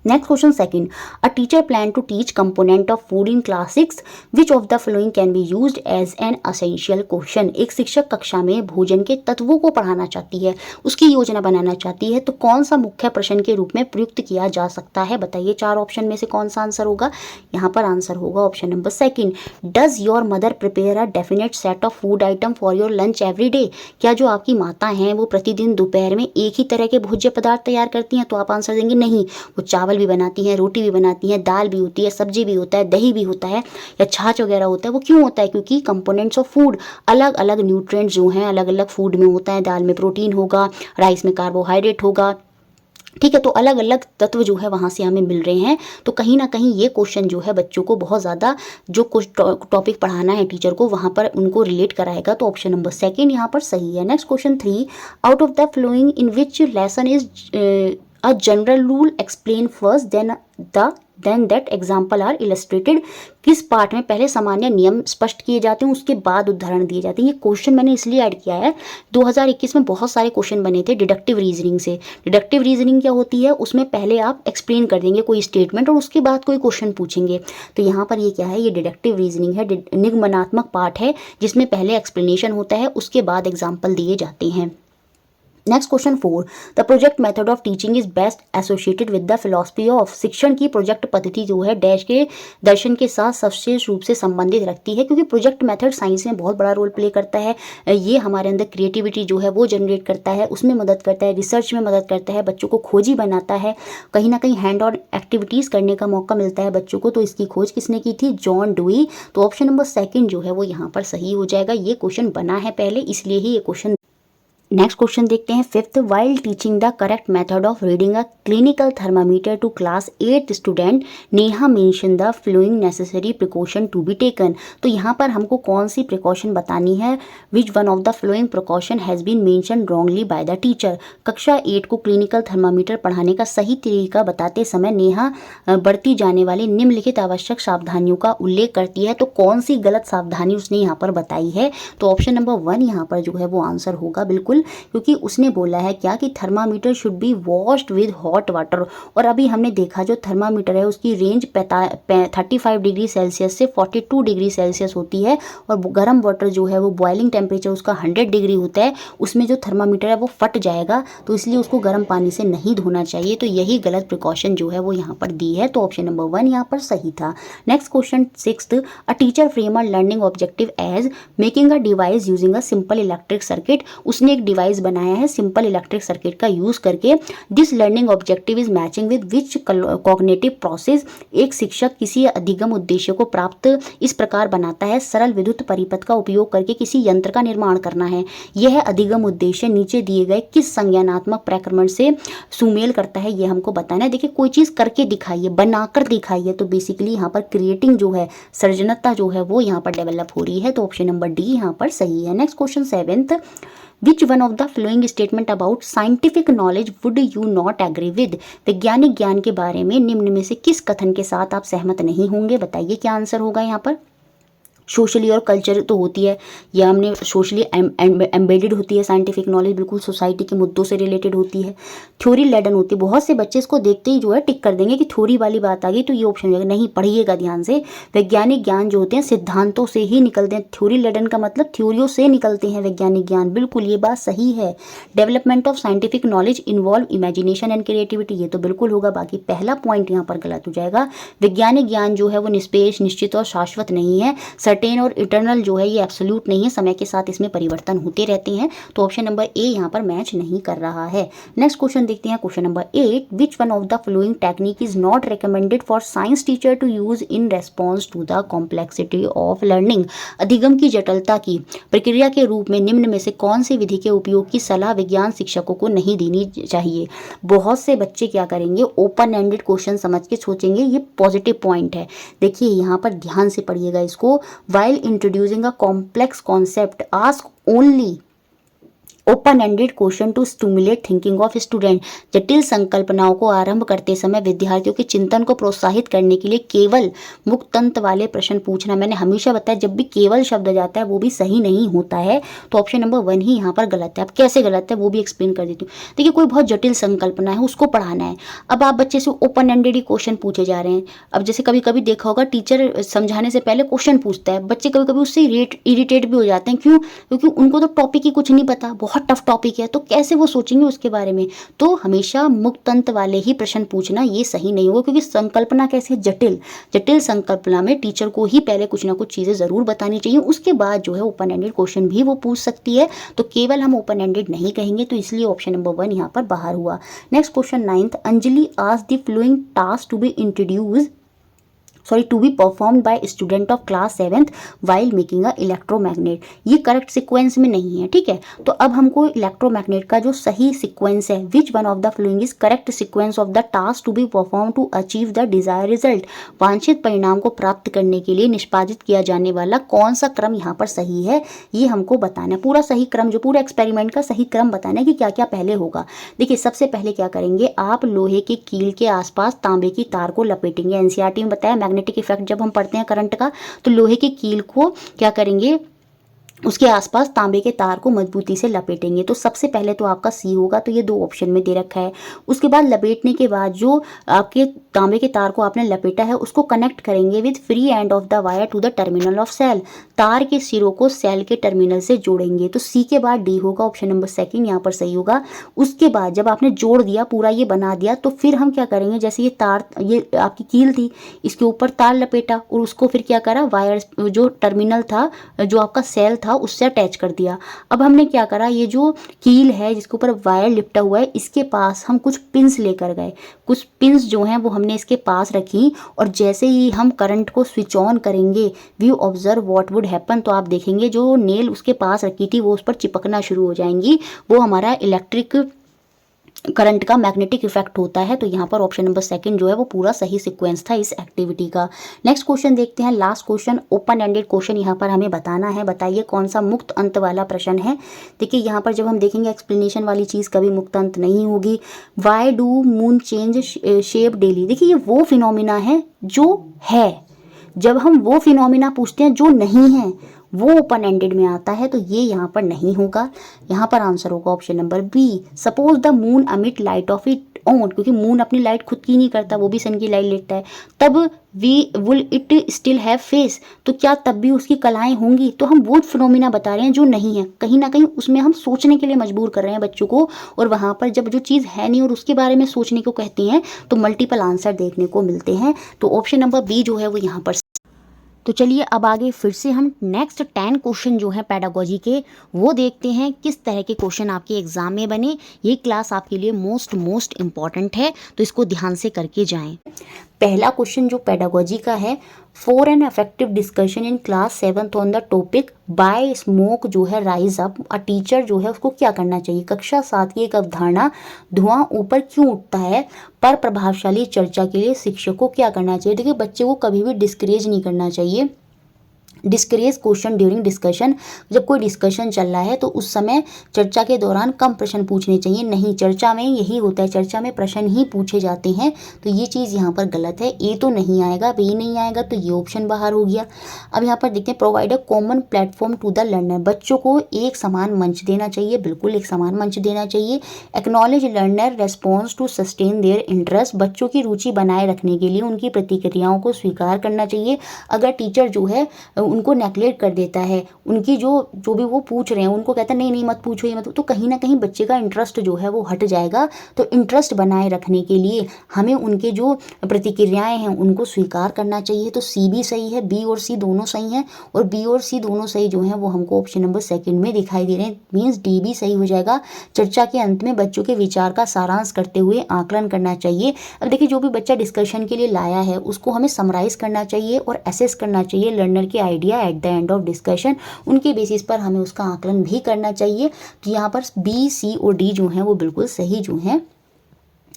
Next question second, a teacher plan to teach component of food in class 6, which of the following can be used as an essential question. एक शिक्षक कक्षा में भोजन के तत्वों को पढ़ाना चाहती है, उसकी योजना बनाना चाहती है, तो कौन सा मुख्य प्रश्न के रूप में प्रयुक्त किया जा सकता है? बताइए 4 ऑप्शन में से कौन सा आंसर होगा? यहाँ पर आंसर होगा option number second, does your mother prepare a definite set of food item for your lunch every day. क्या जो आपकी माता हैं वो प्रतिदिन दोपहर में एक ही तरह के भोज्य पदार्थ तैयार करती हैं? तो आप आंसर देंगे नहीं, वो चावल भी बनाती हैं, रोटी भी बनाती हैं, दाल भी होती है, सब्जी भी होता है, दही भी होता है, या छाछ वगैरह होता है। वो क्यों होता है? क्योंकि कंपोनेंट्स ऑफ फूड, अलग अलग न्यूट्रिएंट्स जो हैं अलग अलग फूड में होता है। दाल में प्रोटीन होगा, राइस में कार्बोहाइड्रेट होगा, ठीक है। तो अलग अलग तत्व जो है वहाँ से हमें मिल रहे हैं। तो कहीं ना कहीं ये क्वेश्चन जो है बच्चों को बहुत ज़्यादा, जो कुछ टॉपिक पढ़ाना है टीचर को, वहाँ पर उनको रिलेट कराएगा। तो ऑप्शन नंबर सेकंड यहाँ पर सही है। Next question 3, out of the following in which lesson is a general rule explain first then the then that example are illustrated. किस पार्ट में पहले सामान्य नियम स्पष्ट किए जाते हैं, उसके बाद उदाहरण दिए जाते हैं। ये क्वेश्चन मैंने इसलिए ऐड किया है, 2021 में बहुत सारे क्वेश्चन बने थे डिडक्टिव रीजनिंग से। डिडक्टिव रीजनिंग क्या होती है, उसमें पहले आप एक्सप्लेन कर देंगे कोई स्टेटमेंट और उसके बाद कोई क्वेश्चन पूछेंगे। तो यहाँ पर ये क्या है, ये डिडक्टिव रीजनिंग है, निगमनात्मक पार्ट है, जिसमें पहले एक्सप्लेनेशन होता है, उसके बाद एग्जाम्पल दिए जाते हैं। Next question 4, the project method of teaching is best associated with the philosophy of. शिक्षण की प्रोजेक्ट पद्धति जो है डैश के दर्शन के साथ सविशेष रूप से संबंधित रखती है, क्योंकि प्रोजेक्ट मेथड साइंस में बहुत बड़ा रोल प्ले करता है। ये हमारे अंदर क्रिएटिविटी जो है वो जनरेट करता है, उसमें मदद करता है, रिसर्च में मदद करता है, बच्चों को खोजी बनाता है, कहीं ना कहीं हैंड ऑन एक्टिविटीज़ करने का मौका मिलता है बच्चों को। तो इसकी खोज किसने की थी, जॉन डुई। तो ऑप्शन नंबर 2 जो है वो यहाँ पर सही हो जाएगा। ये क्वेश्चन बना है पहले, इसलिए ही ये क्वेश्चन। नेक्स्ट क्वेश्चन देखते हैं 5th, while teaching the correct method of reading a clinical thermometer to class 8th student Neha mention the following necessary precaution to be taken. तो यहाँ पर हमको कौन सी प्रिकॉशन बतानी है, which one of the following precaution has been mentioned wrongly by the teacher. कक्षा 8 को क्लिनिकल थर्मामीटर पढ़ाने का सही तरीका बताते समय नेहा बरती जाने वाली निम्नलिखित आवश्यक सावधानियों का उल्लेख करती है। तो कौन सी गलत सावधानी उसने यहाँ पर बताई है, तो ऑप्शन नंबर 1 यहाँ पर जो है वो आंसर होगा बिल्कुल, क्योंकि उसने बोला है क्या कि thermometer should be washed with hot water. और अभी हमने देखा जो थर्मामीटर है उसकी रेंज 35 डिग्री सेल्सियस से 42 डिग्री सेल्सियस होती है, और गर्म वाटर जो है वो बॉइलिंग टेम्परेचर उसका 100 डिग्री होता है, उसमें जो थर्मामीटर है वो फट जाएगा, तो इसलिए उसको गर्म पानी से नहीं धोना चाहिए। तो यही गलत प्रिकॉशन जो है वो यहाँ पर दी है, तो ऑप्शन नंबर 1 यहाँ पर सही था। Next question 6th, a teacher frame a learning objective as making a device using a simple electric circuit. उसने एक डिवाइस बनाया है सिंपल इलेक्ट्रिक सर्किट का यूज करके। This learning objective is matching with which cognitive process. एक शिक्षक किसी अधिगम उद्देश्य को प्राप्त इस प्रकार बनाता है, सरल विद्युत परिपथ का उपयोग करके किसी यंत्र का निर्माण करना है। यह अधिगम उद्देश्य नीचे दिए गए किस संज्ञानात्मक प्रक्रमण से सुमेल करता है, यह हमको बताना है। देखिए कोई चीज करके दिखाइए, बनाकर दिखाइए, तो बेसिकली यहाँ पर क्रिएटिंग जो है, सृजनता जो है वो यहाँ पर डेवलप हो रही है। तो ऑप्शन नंबर डी यहाँ पर सही है। Next question 7th, which one of the following statement about scientific knowledge would you not agree with. वैज्ञानिक ज्ञान के बारे में निम्न में से किस कथन के साथ आप सहमत नहीं होंगे, बताइए क्या आंसर होगा यहाँ पर। सोशली और कल्चर तो होती है, या हमने सोशली एम्बेडेड होती है साइंटिफिक नॉलेज, बिल्कुल सोसाइटी के मुद्दों से रिलेटेड होती है। थ्योरी लेडन होती है, बहुत से बच्चे इसको देखते ही जो है टिक कर देंगे कि थ्योरी वाली बात आ गई, तो ये ऑप्शन है। नहीं, पढ़िएगा ध्यान से। वैज्ञानिक ज्ञान जो होते हैं सिद्धांतों से ही निकलते हैं, थ्योरी लेडन का मतलब थ्योरियों से निकलते हैं वैज्ञानिक ज्ञान, बिल्कुल ये बात सही है। Development of scientific knowledge involve imagination and creativity, ये तो बिल्कुल होगा। बाकी पहला पॉइंट यहाँ पर गलत हो जाएगा। वैज्ञानिक ज्ञान जो है वो निष्पेक्ष, निश्चित और शाश्वत नहीं है। सर्टेन और इटर्नल जो है ये एब्सोल्यूट नहीं है, समय के साथ इसमें परिवर्तन होते रहते हैं। तो ऑप्शन नंबर ए यहाँ पर मैच नहीं कर रहा है। नेक्स्ट क्वेश्चन देखते हैं, question number 8, which one of the following technique is not recommended for science teacher to use in response to the complexity of learning. अधिगम की जटिलता की प्रक्रिया के रूप में निम्न में से कौन सी विधि के उपयोग की सलाह विज्ञान शिक्षकों को नहीं देनी चाहिए। बहुत से बच्चे क्या करेंगे, ओपन एंडेड क्वेश्चन समझ के सोचेंगे, ये पॉजिटिव पॉइंट है। देखिए यहाँ पर ध्यान से पढ़िएगा इसको। While introducing a complex concept, ask only open ended question to stimulate thinking of student. जटिल संकल्पनाओं को आरंभ करते समय विद्यार्थियों के चिंतन को प्रोत्साहित करने के लिए केवल मुक्त अंत वाले प्रश्न पूछना। मैंने हमेशा बताया जब भी केवल शब्द जाता है वो भी सही नहीं होता है, तो ऑप्शन नंबर 1 ही यहाँ पर गलत है। अब कैसे गलत है वो भी एक्सप्लेन कर देती हूँ। देखिए कोई बहुत जटिल संकल्पना है, उसको पढ़ाना है, अब आप बच्चे से ओपन एंडेड ही क्वेश्चन पूछे जा रहे हैं। अब जैसे कभी कभी देखा होगा टीचर समझाने से पहले क्वेश्चन पूछता है, बच्चे कभी कभी उससे इरिटेट भी हो जाते हैं। क्यों? क्योंकि उनको तो टॉपिक ही कुछ नहीं पता, बहुत टफ टॉपिक है, तो कैसे वो सोचेंगे उसके बारे में। तो हमेशा मुक्त अंत वाले ही प्रश्न पूछना ये सही नहीं होगा, क्योंकि संकल्पना कैसे जटिल संकल्पना में टीचर को ही पहले कुछ ना कुछ चीजें जरूर बतानी चाहिए, उसके बाद जो है ओपन एंडेड क्वेश्चन भी वो पूछ सकती है। तो केवल हम ओपन एंडेड नहीं कहेंगे, तो इसलिए ऑप्शन नंबर 1 यहाँ पर बाहर हुआ। Next question 9th, Anjali asked the following task to be introduce sorry to be performed by student of class 7th while making a electromagnet. ये करेक्ट सीक्वेंस में नहीं है, ठीक है। तो अब हमको इलेक्ट्रोमैग्नेट का जो सही सीक्वेंस है, which one of the following is correct sequence of the task to be perform to achieve the desire result. वांछित परिणाम को प्राप्त करने के लिए निष्पादित किया जाने वाला कौन सा क्रम यहाँ पर सही है, ये हमको बताना है। पूरा सही क्रम, जो पूरा एक्सपेरिमेंट का सही क्रम बताना है कि क्या क्या पहले होगा। देखिए सबसे पहले क्या करेंगे, आप लोहे के कील के आसपास तांबे की तार को लपेटेंगे। एनसीईआरटी में बताया मैग्नेटिक इफेक्ट जब हम पढ़ते हैं करंट का, तो लोहे की कील को क्या करेंगे, उसके आसपास तांबे के तार को मजबूती से लपेटेंगे। तो सबसे पहले तो आपका सी होगा, तो ये दो ऑप्शन में दे रखा है। उसके बाद लपेटने के बाद जो आपके तांबे के तार को आपने लपेटा है उसको कनेक्ट करेंगे with free end of the wire to the terminal of cell. तार के सिरों को सेल के टर्मिनल से जोड़ेंगे। तो सी के बाद डी होगा, ऑप्शन नंबर सेकंड यहाँ पर सही होगा। उसके बाद जब आपने जोड़ दिया, पूरा ये बना दिया, तो फिर हम क्या करेंगे, जैसे ये तार, ये आपकी कील थी, इसके ऊपर तार लपेटा और उसको फिर क्या करा, वायर जो टर्मिनल था, जो आपका सेल था, उससे अटैच कर दिया। अब हमने क्या करा, ये जो कील है जिसके ऊपर वायर लिपटा हुआ है, इसके पास हम कुछ पिंस लेकर गए। कुछ पिंस जो हैं वो हमने इसके पास रखी और जैसे ही हम करंट को स्विच ऑन करेंगे, we observe what would happen. तो आप देखेंगे जो नेल उसके पास रखी थी वो उस पर चिपकना शुरू हो जाएंगी। वो हमारा इलेक्ट्रिक करंट का मैग्नेटिक इफेक्ट होता है। तो यहाँ पर ऑप्शन नंबर सेकंड जो है वो पूरा सही सीक्वेंस था इस एक्टिविटी का। नेक्स्ट क्वेश्चन देखते हैं, last question, open ended question यहाँ पर हमें बताना है। बताइए कौन सा मुक्त अंत वाला प्रश्न है। देखिए यहाँ पर जब हम देखेंगे एक्सप्लेनेशन वाली चीज़ कभी मुक्त अंत नहीं होगी। Why do moon change shape daily. देखिए ये वो फिनोमिना है जो है, जब हम वो फिनोमिना पूछते हैं जो नहीं है वो ओपन एंडेड में आता है, तो ये यहाँ पर नहीं होगा। यहाँ पर आंसर होगा option number B. Suppose the moon emit light of it own, क्योंकि मून अपनी लाइट खुद की नहीं करता, वो भी सन की लाइट लेता है। तब we will it still have face, तो क्या तब भी उसकी कलाएं होंगी। तो हम वो फिनोमिना बता रहे हैं जो नहीं है, कहीं ना कहीं उसमें हम सोचने के लिए मजबूर कर रहे हैं बच्चों को। और वहाँ पर जब जो चीज़ है नहीं और उसके बारे में सोचने को कहते हैं तो मल्टीपल आंसर देखने को मिलते हैं। तो ऑप्शन नंबर बी जो है वो यहाँ पर। तो चलिए अब आगे फिर से हम नेक्स्ट 10 क्वेश्चन जो है पेडागोजी के वो देखते हैं किस तरह के क्वेश्चन आपके एग्जाम में बने। ये क्लास आपके लिए मोस्ट इम्पॉर्टेंट है, तो इसको ध्यान से करके जाएं। पहला क्वेश्चन जो पेडागोजी का है, for an effective discussion in class 7th on the topic by smoke जो है राइज अप, अ टीचर जो है उसको क्या करना चाहिए। कक्षा 7 की एक अवधारणा धुआं ऊपर क्यों उठता है पर प्रभावशाली चर्चा के लिए शिक्षक को क्या करना चाहिए। देखिए बच्चे को कभी भी डिस्करेज नहीं करना चाहिए। डिस्करेज क्वेश्चन ड्यूरिंग डिस्कशन, जब कोई डिस्कशन चल रहा है तो उस समय चर्चा के दौरान कम प्रश्न पूछने चाहिए। नहीं, चर्चा में यही होता है, चर्चा में प्रश्न ही पूछे जाते हैं। तो ये चीज़ यहाँ पर गलत है। ए तो नहीं आएगा, बी नहीं आएगा, तो ये ऑप्शन बाहर हो गया। अब यहाँ पर देखते हैं, provide a common platform to the learner, बच्चों को एक समान मंच देना चाहिए, बिल्कुल एक समान मंच देना चाहिए। Acknowledge learner response to sustain their interest, बच्चों की रुचि बनाए रखने के लिए उनकी प्रतिक्रियाओं को स्वीकार करना चाहिए। अगर टीचर जो है उनको नेगलेक्ट कर देता है, उनकी जो भी वो पूछ रहे हैं उनको कहता है नहीं नहीं मत पूछो ये मत, तो कहीं ना कहीं बच्चे का इंटरेस्ट जो है वो हट जाएगा। तो इंटरेस्ट बनाए रखने के लिए हमें उनके जो प्रतिक्रियाएं हैं उनको स्वीकार करना चाहिए। तो सी भी सही है, बी और सी दोनों सही हैं, और बी और सी दोनों सही जो हैं वो हमको ऑप्शन नंबर सेकंड में दिखाई दे रहे हैं। मीन्स डी भी सही हो जाएगा। चर्चा के अंत में बच्चों के विचार का सारांश करते हुए आकलन करना चाहिए। अब देखिए जो भी बच्चा डिस्कशन के लिए लाया है उसको हमें समराइज करना चाहिए और असेस करना चाहिए लर्नर के idea at the end of discussion. उनके बेसिस पर हमें उसका आकलन भी करना चाहिए। तो यहाँ पर बी, सी और डी जो हैं वो बिल्कुल सही जो हैं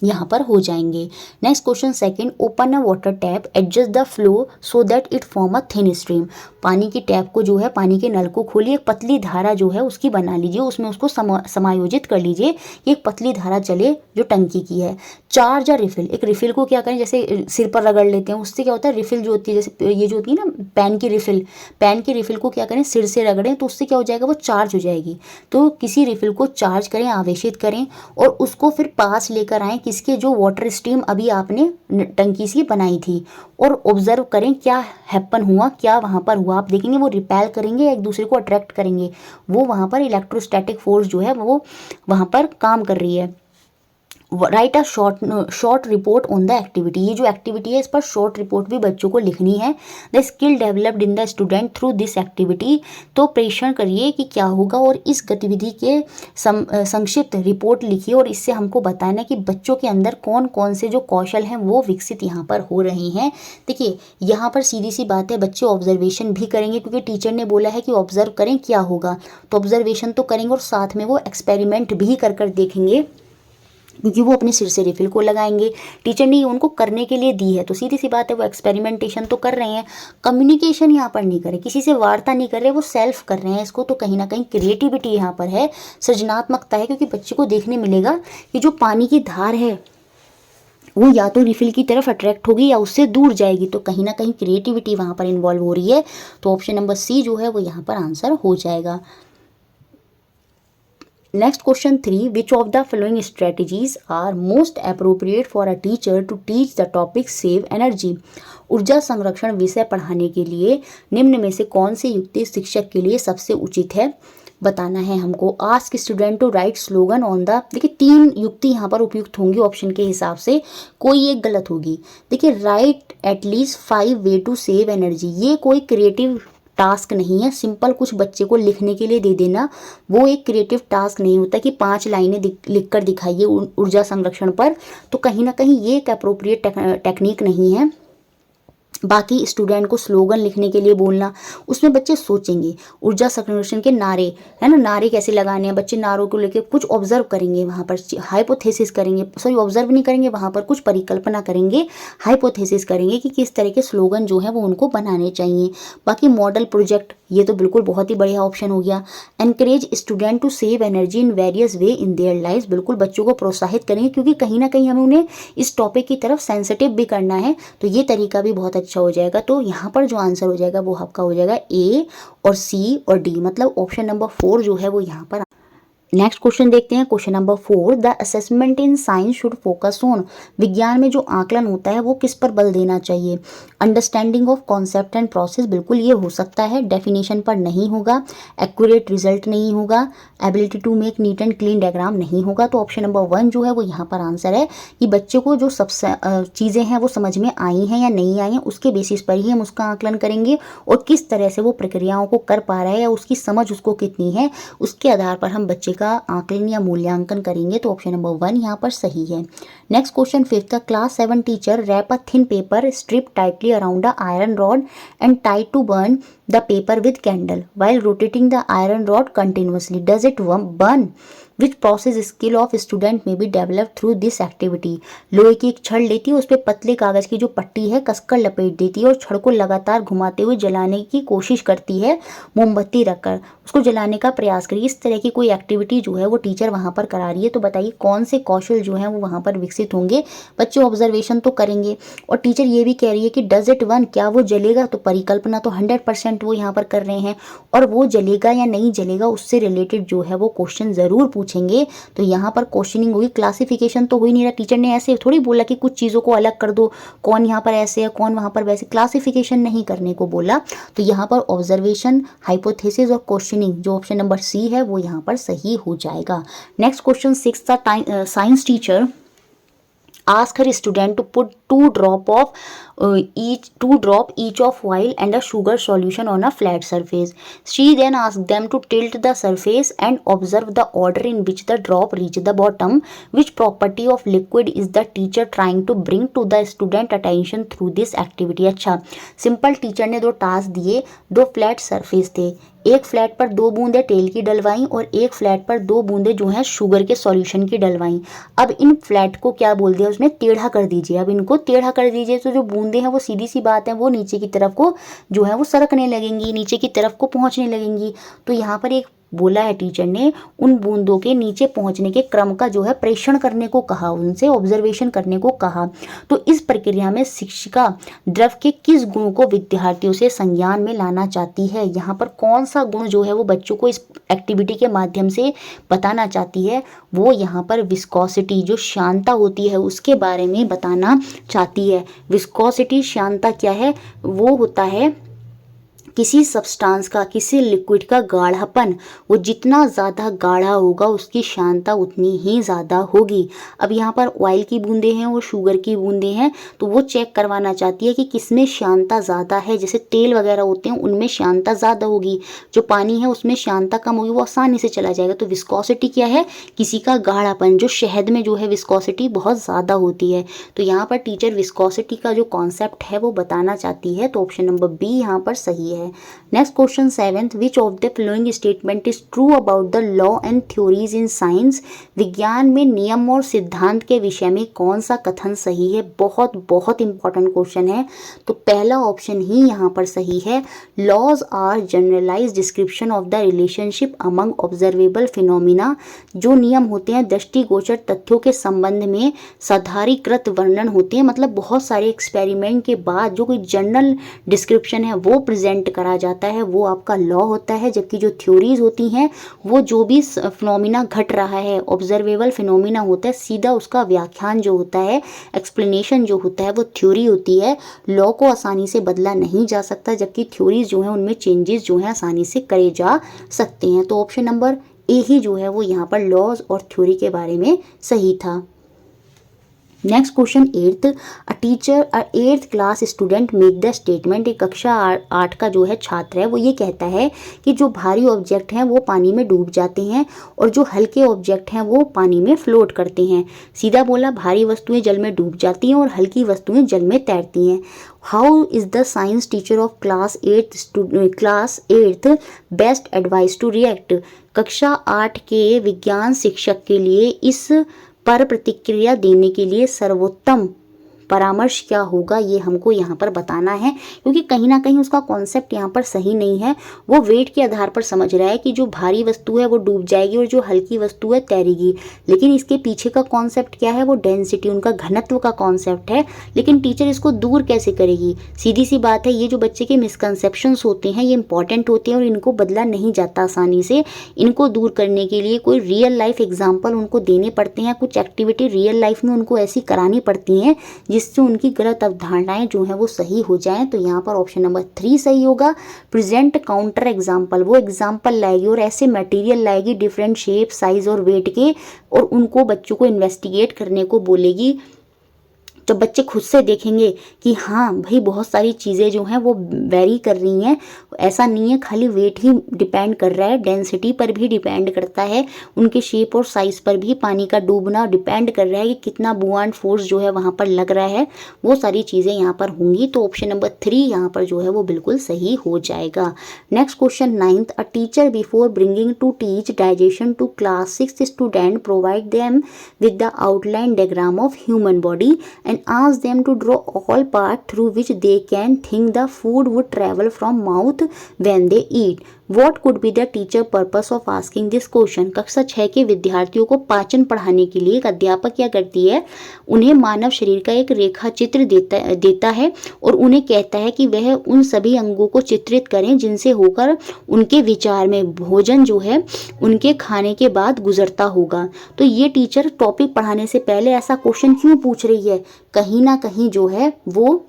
यहाँ पर हो जाएंगे। Next question second, open a water tap, adjust the flow so that it form a thin stream. पानी की टैप को जो है, पानी के नल को खोलिए, एक पतली धारा जो है उसकी बना लीजिए, उसमें उसको समायोजित कर लीजिए। ये एक पतली धारा चले जो टंकी की है। चार्ज अ रिफिल, एक रिफिल को क्या करें, जैसे सिर पर रगड़ लेते हैं, उससे क्या होता है, रिफिल जो होती है, जैसे ये जो होती है ना पैन की रिफिल को क्या करें, सिर से रगड़ें तो उससे क्या हो जाएगा, वो चार्ज हो जाएगी। तो किसी रिफिल को चार्ज करें, आवेशित करें और उसको फिर पास लेकर आएँ किसके, जो वाटर स्ट्रीम अभी आपने टंकी से बनाई थी, और ऑब्जर्व करें क्या हैपन हुआ, क्या वहाँ पर हुआ। आप देखेंगे वो रिपेल करेंगे, एक दूसरे को अट्रैक्ट करेंगे, वो वहाँ पर इलेक्ट्रोस्टैटिक फोर्स जो है वो वहाँ पर काम कर रही है। Right a short report on the activity. ये जो एक्टिविटी है इस पर शॉर्ट रिपोर्ट भी बच्चों को लिखनी है। The skill developed in the student through this activity. तो प्रेक्षण करिए कि क्या होगा और इस गतिविधि के संक्षिप्त रिपोर्ट लिखिए और इससे हमको बताना कि बच्चों के अंदर कौन कौन से जो कौशल हैं वो विकसित यहाँ पर हो रहे हैं। देखिए यहाँ पर सीधी सी बात है, बच्चे ऑब्जर्वेशन भी करेंगे क्योंकि टीचर ने बोला है कि ऑब्जर्व करें क्या होगा, तो ऑब्जर्वेशन तो करेंगे और साथ में वो एक्सपेरिमेंट भी कर देखेंगे क्योंकि वो अपने सिर से रिफिल को लगाएंगे। टीचर ने उनको करने के लिए दी है तो सीधी सी बात है वो एक्सपेरिमेंटेशन तो कर रहे हैं। कम्युनिकेशन यहाँ पर नहीं करे, किसी से वार्ता नहीं कर रहे, वो सेल्फ कर रहे हैं इसको। तो कहीं ना कहीं क्रिएटिविटी यहाँ पर है, सृजनात्मकता है, क्योंकि बच्चे को देखने मिलेगा कि जो पानी की धार है वो या तो रिफिल की तरफ अट्रैक्ट होगी या उससे दूर जाएगी। तो कहीं ना कहीं क्रिएटिविटी वहाँ पर इन्वॉल्व हो रही है। तो ऑप्शन नंबर सी जो है वो यहाँ पर आंसर हो जाएगा। Next question 3. Which of the following strategies are most appropriate for a teacher to teach the topic save energy? ऊर्जा संरक्षण विषय पढ़ाने के लिए निम्न में से कौन सी युक्ति शिक्षक के लिए सबसे उचित है, बताना है हमको। Ask student to write slogan on the. देखिए 3 युक्ति यहाँ पर उपयुक्त होंगी ऑप्शन के हिसाब से, कोई एक गलत होगी। देखिए write at least 5 way to save energy, ये कोई क्रिएटिव टास्क नहीं है। सिंपल कुछ बच्चे को लिखने के लिए दे देना वो एक क्रिएटिव टास्क नहीं होता कि 5 लाइनें लिख कर दिखाइए ऊर्जा संरक्षण पर। तो कहीं ना कहीं ये एक अप्रोप्रिएट टेक्निक नहीं है। बाकी स्टूडेंट को स्लोगन लिखने के लिए बोलना, उसमें बच्चे सोचेंगे ऊर्जा संरक्षण के नारे, है ना, नारे कैसे लगाने हैं, बच्चे नारों को लेकर कुछ ऑब्जर्व करेंगे, वहाँ पर हाइपोथेसिस करेंगे, सॉरी ऑब्जर्व नहीं करेंगे, वहाँ पर कुछ परिकल्पना करेंगे, हाइपोथेसिस करेंगे कि किस तरह के स्लोगन जो है वो उनको बनाने चाहिए। बाकी मॉडल प्रोजेक्ट, ये तो बिल्कुल बहुत ही बढ़िया ऑप्शन हो गया। Encourage student to save energy in various way in their life, बिल्कुल बच्चों को प्रोत्साहित करेंगे क्योंकि कहीं ना कहीं हमें उन्हें इस टॉपिक की तरफ सेंसिटिव भी करना है। तो ये तरीका भी बहुत अच्छा हो जाएगा। तो यहाँ पर जो आंसर हो जाएगा वो आपका हो जाएगा ए और सी और डी, मतलब ऑप्शन नंबर 4 जो है वो यहाँ पर। नेक्स्ट क्वेश्चन देखते हैं, question number 4। The assessment in science should focus on. विज्ञान में जो आकलन होता है वो किस पर बल देना चाहिए। Understanding of concept and process, बिल्कुल ये हो सकता है। डेफिनेशन पर नहीं होगा, एक्यूरेट रिजल्ट नहीं होगा, ability to make neat and clean diagram नहीं होगा। तो ऑप्शन नंबर 1 जो है वो यहाँ पर आंसर है कि बच्चों को जो सब चीज़ें हैं वो समझ में आई हैं या नहीं आई हैं उसके बेसिस पर ही हम उसका आकलन करेंगे और किस तरह से वो प्रक्रियाओं को कर पा रहा है या उसकी समझ उसको कितनी है उसके आधार पर हम बच्चे का आकलन या मूल्यांकन करेंगे। तो ऑप्शन नंबर 1 यहाँ पर सही है। Next question 5th, the class 7 teacher wrap a thin paper strip tightly around a iron rod and tie to burn the paper with candle while rotating the iron rod continuously. Does it burn? Which process skill of student may be developed through this activity? लोहे की एक छड़ लेती है, उस पर पतले कागज की जो पट्टी है कसकर लपेट देती है और छड़ को लगातार घुमाते हुए जलाने की कोशिश करती है, मोमबत्ती रखकर उसको जलाने का प्रयास करिए। इस तरह की कोई एक्टिविटी जो है वो टीचर वहाँ पर करा रही है। तो बताइए कौन से कौशल जो है वो वहाँ पर विकसित होंगे। बच्चे ऑब्जर्वेशन तो करेंगे और टीचर ये भी कह रही है कि डज इट बर्न, क्या वो जलेगा। तो परिकल्पना तो 100% वो यहाँ पर कर रहे हैं और वो जलेगा या नहीं जलेगा उससे रिलेटेड जो है वो क्वेश्चन ज़रूर पूछेंगे। तो यहाँ पर क्वेश्चनिंग हुई, क्लासिफिकेशन तो हुई नहीं रहा। टीचर ने ऐसे थोड़ी बोला कि कुछ चीज़ों को अलग कर दो, कौन यहाँ पर ऐसे है कौन वहाँ पर वैसे, क्लासिफिकेशन नहीं करने को बोला। तो यहाँ पर ऑब्जर्वेशन, हाइपोथेसिस और क्वेश्चनिंग जो ऑप्शन नंबर सी है वो यहाँ पर सही हो जाएगा। नेक्स्ट क्वेश्चन 6 था, science teacher ask her student to put 2 drop each of oil and a sugar solution on a flat surface. She then asked them to tilt the surface and observe the order in which the drop reach the bottom. Which property of liquid is the teacher trying to bring to the student attention through this activity? अच्छा, simple teacher ने 2 task दिए, 2 flat surface थे, एक flat पर 2 बूंदे तेल की डलवाई और एक फ्लैट पर 2 बूंदे जो है शुगर के सॉल्यूशन की डलवाई। अब इन फ्लैट को क्या बोल दिया उसने, टेढ़ा कर दीजिए। अब इनको टेढ़ा कर दीजिए तो जो बूंदे हैं वो सीधी सी बात है वो नीचे की तरफ को जो है वो सरकने लगेंगी, नीचे की तरफ को पहुंचने लगेंगी। तो यहाँ पर एक बोला है टीचर ने उन बूंदों के नीचे पहुंचने के क्रम का जो है प्रेक्षण करने को कहा, उनसे ऑब्जर्वेशन करने को कहा। तो इस प्रक्रिया में शिक्षिका द्रव के किस गुण को विद्यार्थियों से संज्ञान में लाना चाहती है। यहाँ पर कौन सा गुण जो है वो बच्चों को इस एक्टिविटी के माध्यम से बताना चाहती है, वो यहाँ पर विस्कोसिटी जो श्यानता होती है उसके बारे में बताना चाहती है। विस्कोसिटी श्यानता क्या है, वो होता है किसी सब्सटेंस का, किसी लिक्विड का गाढ़ापन, वो जितना ज़्यादा गाढ़ा होगा उसकी श्यानता उतनी ही ज़्यादा होगी। अब यहाँ पर ऑयल की बूंदें हैं और शुगर की बूंदें हैं, तो वो चेक करवाना चाहती है कि किसमें श्यानता ज़्यादा है। जैसे तेल वगैरह होते हैं उनमें श्यानता ज़्यादा होगी, जो पानी है उसमें श्यानता कम होगी, वो आसानी से चला जाएगा। तो विस्कोसिटी क्या है, किसी का गाढ़ापन, जो शहद में जो है विस्कोसिटी बहुत ज़्यादा होती है। तो यहाँ पर टीचर विस्कोसिटी का जो कॉन्सेप्ट है वो बताना चाहती है, तो ऑप्शन नंबर बी यहाँ पर सही है। Next question 7th, which of the following statement is true about the law and theories in science. विज्ञान में नियम और सिद्धांत के विषय में कौन सा कथन सही है। बहुत बहुत इंपॉर्टेंट क्वेश्चन है, तो पहला ऑप्शन ही यहाँ पर सही है। Laws are generalize description of the relationship among observable phenomena. जो नियम होते हैं दृष्टिगोचर तथ्यों के संबंध में साधारीकृत वर्णन होते हैं, मतलब बहुत सारे एक्सपेरिमेंट के बाद जो कोई जनरल डिस्क्रिप्शन है वो प्रेजेंट करा जाता है, वो आपका लॉ होता है। जबकि जो थ्योरीज होती हैं वो जो भी फिनोमिना घट रहा है, ऑब्जर्वेबल फिनोमिना होता है, सीधा उसका व्याख्यान जो होता है, एक्सप्लेनेशन जो होता है, वो थ्योरी होती है। लॉ को आसानी से बदला नहीं जा सकता, जबकि थ्योरीज जो है उनमें चेंजेस जो है आसानी से करे जा सकते हैं। तो ऑप्शन नंबर ए ही जो है वो यहाँ पर लॉज और थ्योरी के बारे में सही था। Next question 8th, a teacher a 8th class student make the statement. एक कक्षा 8 का जो है छात्र है वो ये कहता है कि जो भारी ऑब्जेक्ट हैं वो पानी में डूब जाते हैं और जो हल्के ऑब्जेक्ट हैं वो पानी में फ्लोट करते हैं। सीधा बोला, भारी वस्तुएं जल में डूब जाती हैं और हल्की वस्तुएं जल में तैरती हैं। How is the science teacher of class 8th best advice to react. कक्षा 8 के विज्ञान शिक्षक के लिए इस पर प्रतिक्रिया देने के लिए सर्वोत्तम परामर्श क्या होगा, ये हमको यहाँ पर बताना है। क्योंकि कहीं ना कहीं उसका कॉन्सेप्ट यहाँ पर सही नहीं है। वो वेट के आधार पर समझ रहा है कि जो भारी वस्तु है वो डूब जाएगी और जो हल्की वस्तु है तैरेगी, लेकिन इसके पीछे का कॉन्सेप्ट क्या है, वो डेंसिटी, उनका घनत्व का कॉन्सेप्ट है। लेकिन टीचर इसको दूर कैसे करेगी। सीधी सी बात है, ये जो बच्चे के मिसकंसेप्शंस होते हैं ये इंपॉर्टेंट होते हैं और इनको बदला नहीं जाता आसानी से। इनको दूर करने के लिए कोई रियल लाइफ एग्जाम्पल उनको देने पड़ते हैं, कुछ एक्टिविटी रियल लाइफ में उनको ऐसी करानी पड़ती हैं जिससे उनकी गलत अवधारणाएं जो हैं वो सही हो जाएं। तो यहाँ पर ऑप्शन नंबर 3 सही होगा। प्रेजेंट काउंटर एग्जाम्पल, वो एग्जाम्पल लाएगी और ऐसे मटेरियल लाएगी डिफरेंट शेप, साइज और वेट के, और उनको बच्चों को इन्वेस्टिगेट करने को बोलेगी। जब बच्चे खुद से देखेंगे कि हाँ भाई बहुत सारी चीज़ें जो हैं वो वेरी कर रही हैं, ऐसा नहीं है खाली वेट ही डिपेंड कर रहा है, डेंसिटी पर भी डिपेंड करता है, उनके शेप और साइज़ पर भी पानी का डूबना डिपेंड कर रहा है कि कितना बुआंट फोर्स जो है वहाँ पर लग रहा है, वो सारी चीज़ें यहाँ पर होंगी। तो ऑप्शन नंबर 3 यहाँ पर जो है वो बिल्कुल सही हो जाएगा। Next question 9th, a teacher before bringing to teach digestion to class 6th student provide them with the outline diagram of human body and ask them to draw all parts through which they can think the food would travel from mouth when they eat. What could be the teacher purpose of asking this question? कक्षा 6 के विद्यार्थियों को पाचन पढ़ाने के लिए एक अध्यापक क्या करती है, उन्हें मानव शरीर का एक रेखा चित्र देता है और उन्हें कहता है कि वह उन सभी अंगों को चित्रित करें जिनसे होकर उनके विचार में भोजन जो है उनके खाने के बाद गुजरता होगा। तो ये टीचर टॉपिक पढ़ाने से पहले ऐसा क्वेश्चन क्यों पूछ रही है, कहीं ना कहीं जो है वो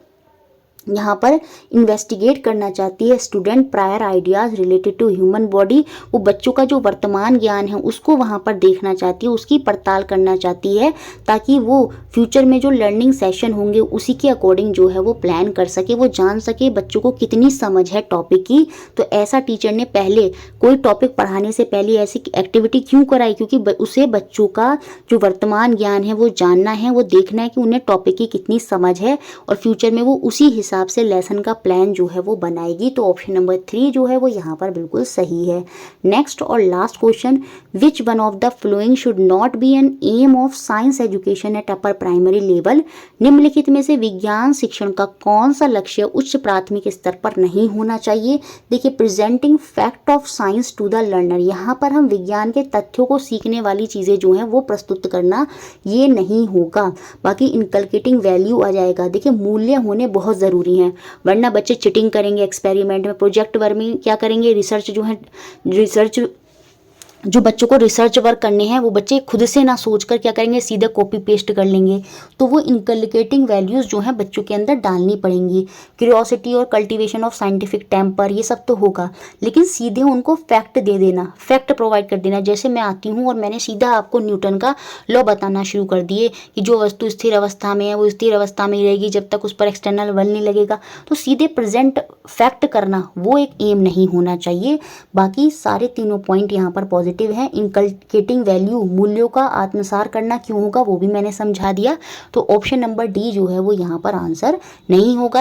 यहाँ पर इन्वेस्टिगेट करना चाहती है student prior ideas related to human body. वो बच्चों का जो वर्तमान ज्ञान है उसको वहाँ पर देखना चाहती है, उसकी पड़ताल करना चाहती है, ताकि वो फ्यूचर में जो लर्निंग सेशन होंगे उसी के अकॉर्डिंग जो है वो प्लान कर सके, वो जान सके बच्चों को कितनी समझ है टॉपिक की। तो ऐसा टीचर ने पहले कोई टॉपिक पढ़ाने से पहले ऐसी एक्टिविटी क्यों कराई, क्योंकि उसे बच्चों का जो वर्तमान ज्ञान है वो जानना है, वो देखना है कि उन्हें टॉपिक की कितनी समझ है और फ्यूचर में वो उसी हिसाब से लेसन का प्लान जो है वो बनाएगी। तो ऑप्शन नंबर 3 जो है वो यहाँ पर बिल्कुल सही है। नेक्स्ट और last question, which one of the following should not be an aim of science education at upper primary level. निम्नलिखित में से विज्ञान शिक्षण का कौन सा लक्ष्य उच्च प्राथमिक स्तर पर नहीं होना चाहिए। देखिए, presenting fact of science to the learner, यहाँ पर हम विज्ञान के तथ्यों को सीखने वाली चीज़ें जो हैं वो प्रस्तुत करना ये नहीं होगा, बाकी इनकलकेटिंग वैल्यू आ जाएगा। देखिए, मूल्य होने बहुत ज़रूरी हैं, वरना बच्चे चिटिंग करेंगे एक्सपेरिमेंट में, प्रोजेक्ट वर्क में क्या करेंगे, रिसर्च जो है रिसर्च जो बच्चों को रिसर्च वर्क करने हैं वो बच्चे खुद से ना सोच कर क्या करेंगे, सीधे कॉपी पेस्ट कर लेंगे। तो वो इनकलकेटिंग वैल्यूज़ जो हैं बच्चों के अंदर डालनी पड़ेंगी। क्यूरियोसिटी और कल्टीवेशन ऑफ साइंटिफिक टेम्पर, ये सब तो होगा, लेकिन सीधे उनको फैक्ट दे देना, फैक्ट प्रोवाइड कर देना। जैसे मैं आती हूँ और मैंने सीधा आपको न्यूटन का लॉ बताना शुरू कर दिए कि जो वस्तु स्थिर अवस्था में है वो स्थिर अवस्था में ही रहेगी जब तक उस पर एक्सटर्नल बल नहीं लगेगा। तो सीधे प्रेजेंट फैक्ट करना वो एक एम नहीं होना चाहिए। बाकी सारे तीनों पॉइंट यहाँ पर पॉजिटिव है। इनकलकेटिंग वैल्यू, मूल्यों का आत्मसार करना क्यों होगा वो भी मैंने समझा दिया। तो ऑप्शन नंबर डी जो है वो यहाँ पर आंसर नहीं होगा।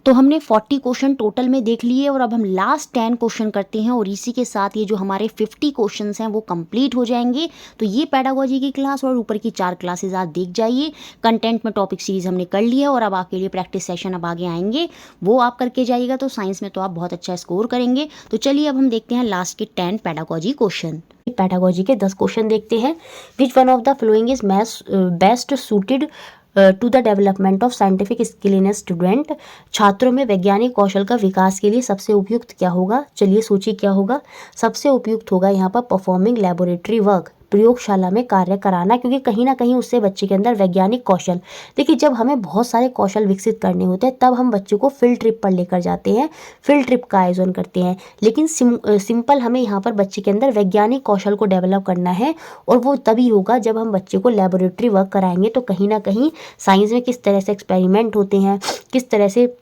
तो हमने 40 क्वेश्चन टोटल में देख लिए और अब हम लास्ट 10 क्वेश्चन करते हैं और इसी के साथ ये जो हमारे 50 क्वेश्चंस हैं वो कंप्लीट हो जाएंगे। तो ये पैडागोजी की क्लास और ऊपर की 4 क्लासेस आप देख जाइए। कंटेंट में टॉपिक सीरीज हमने कर लिया और अब आपके लिए प्रैक्टिस सेशन अब आगे आएंगे, वो आप करके जाइएगा। तो साइंस में तो आप बहुत अच्छा स्कोर करेंगे। तो चलिए अब हम देखते हैं लास्ट के 10 पैडागोजी क्वेश्चन। पैडागोजी के 10 क्वेश्चन देखते हैं। Which one of the following is best suited to the development of scientific skill in a student. छात्रों में वैज्ञानिक कौशल का विकास के लिए सबसे उपयुक्त क्या होगा? चलिए सोचिए क्या होगा। सबसे उपयुक्त होगा यहाँ पर परफॉर्मिंग लेबोरेटरी वर्क, प्रयोगशाला में कार्य कराना, क्योंकि कहीं ना कहीं उससे बच्चे के अंदर वैज्ञानिक कौशल, देखिए जब हमें बहुत सारे कौशल विकसित करने होते हैं तब हम बच्चों को फील्ड ट्रिप पर लेकर जाते हैं, फील्ड ट्रिप का आयोजन करते हैं। लेकिन सिंपल हमें यहाँ पर बच्चे के अंदर वैज्ञानिक कौशल को डेवलप करना है और वो तभी होगा जब हम बच्चे को लेबोरेटरी वर्क कराएंगे। तो कहीं ना कहीं साइंस में किस तरह से एक्सपेरिमेंट होते हैं, किस तरह से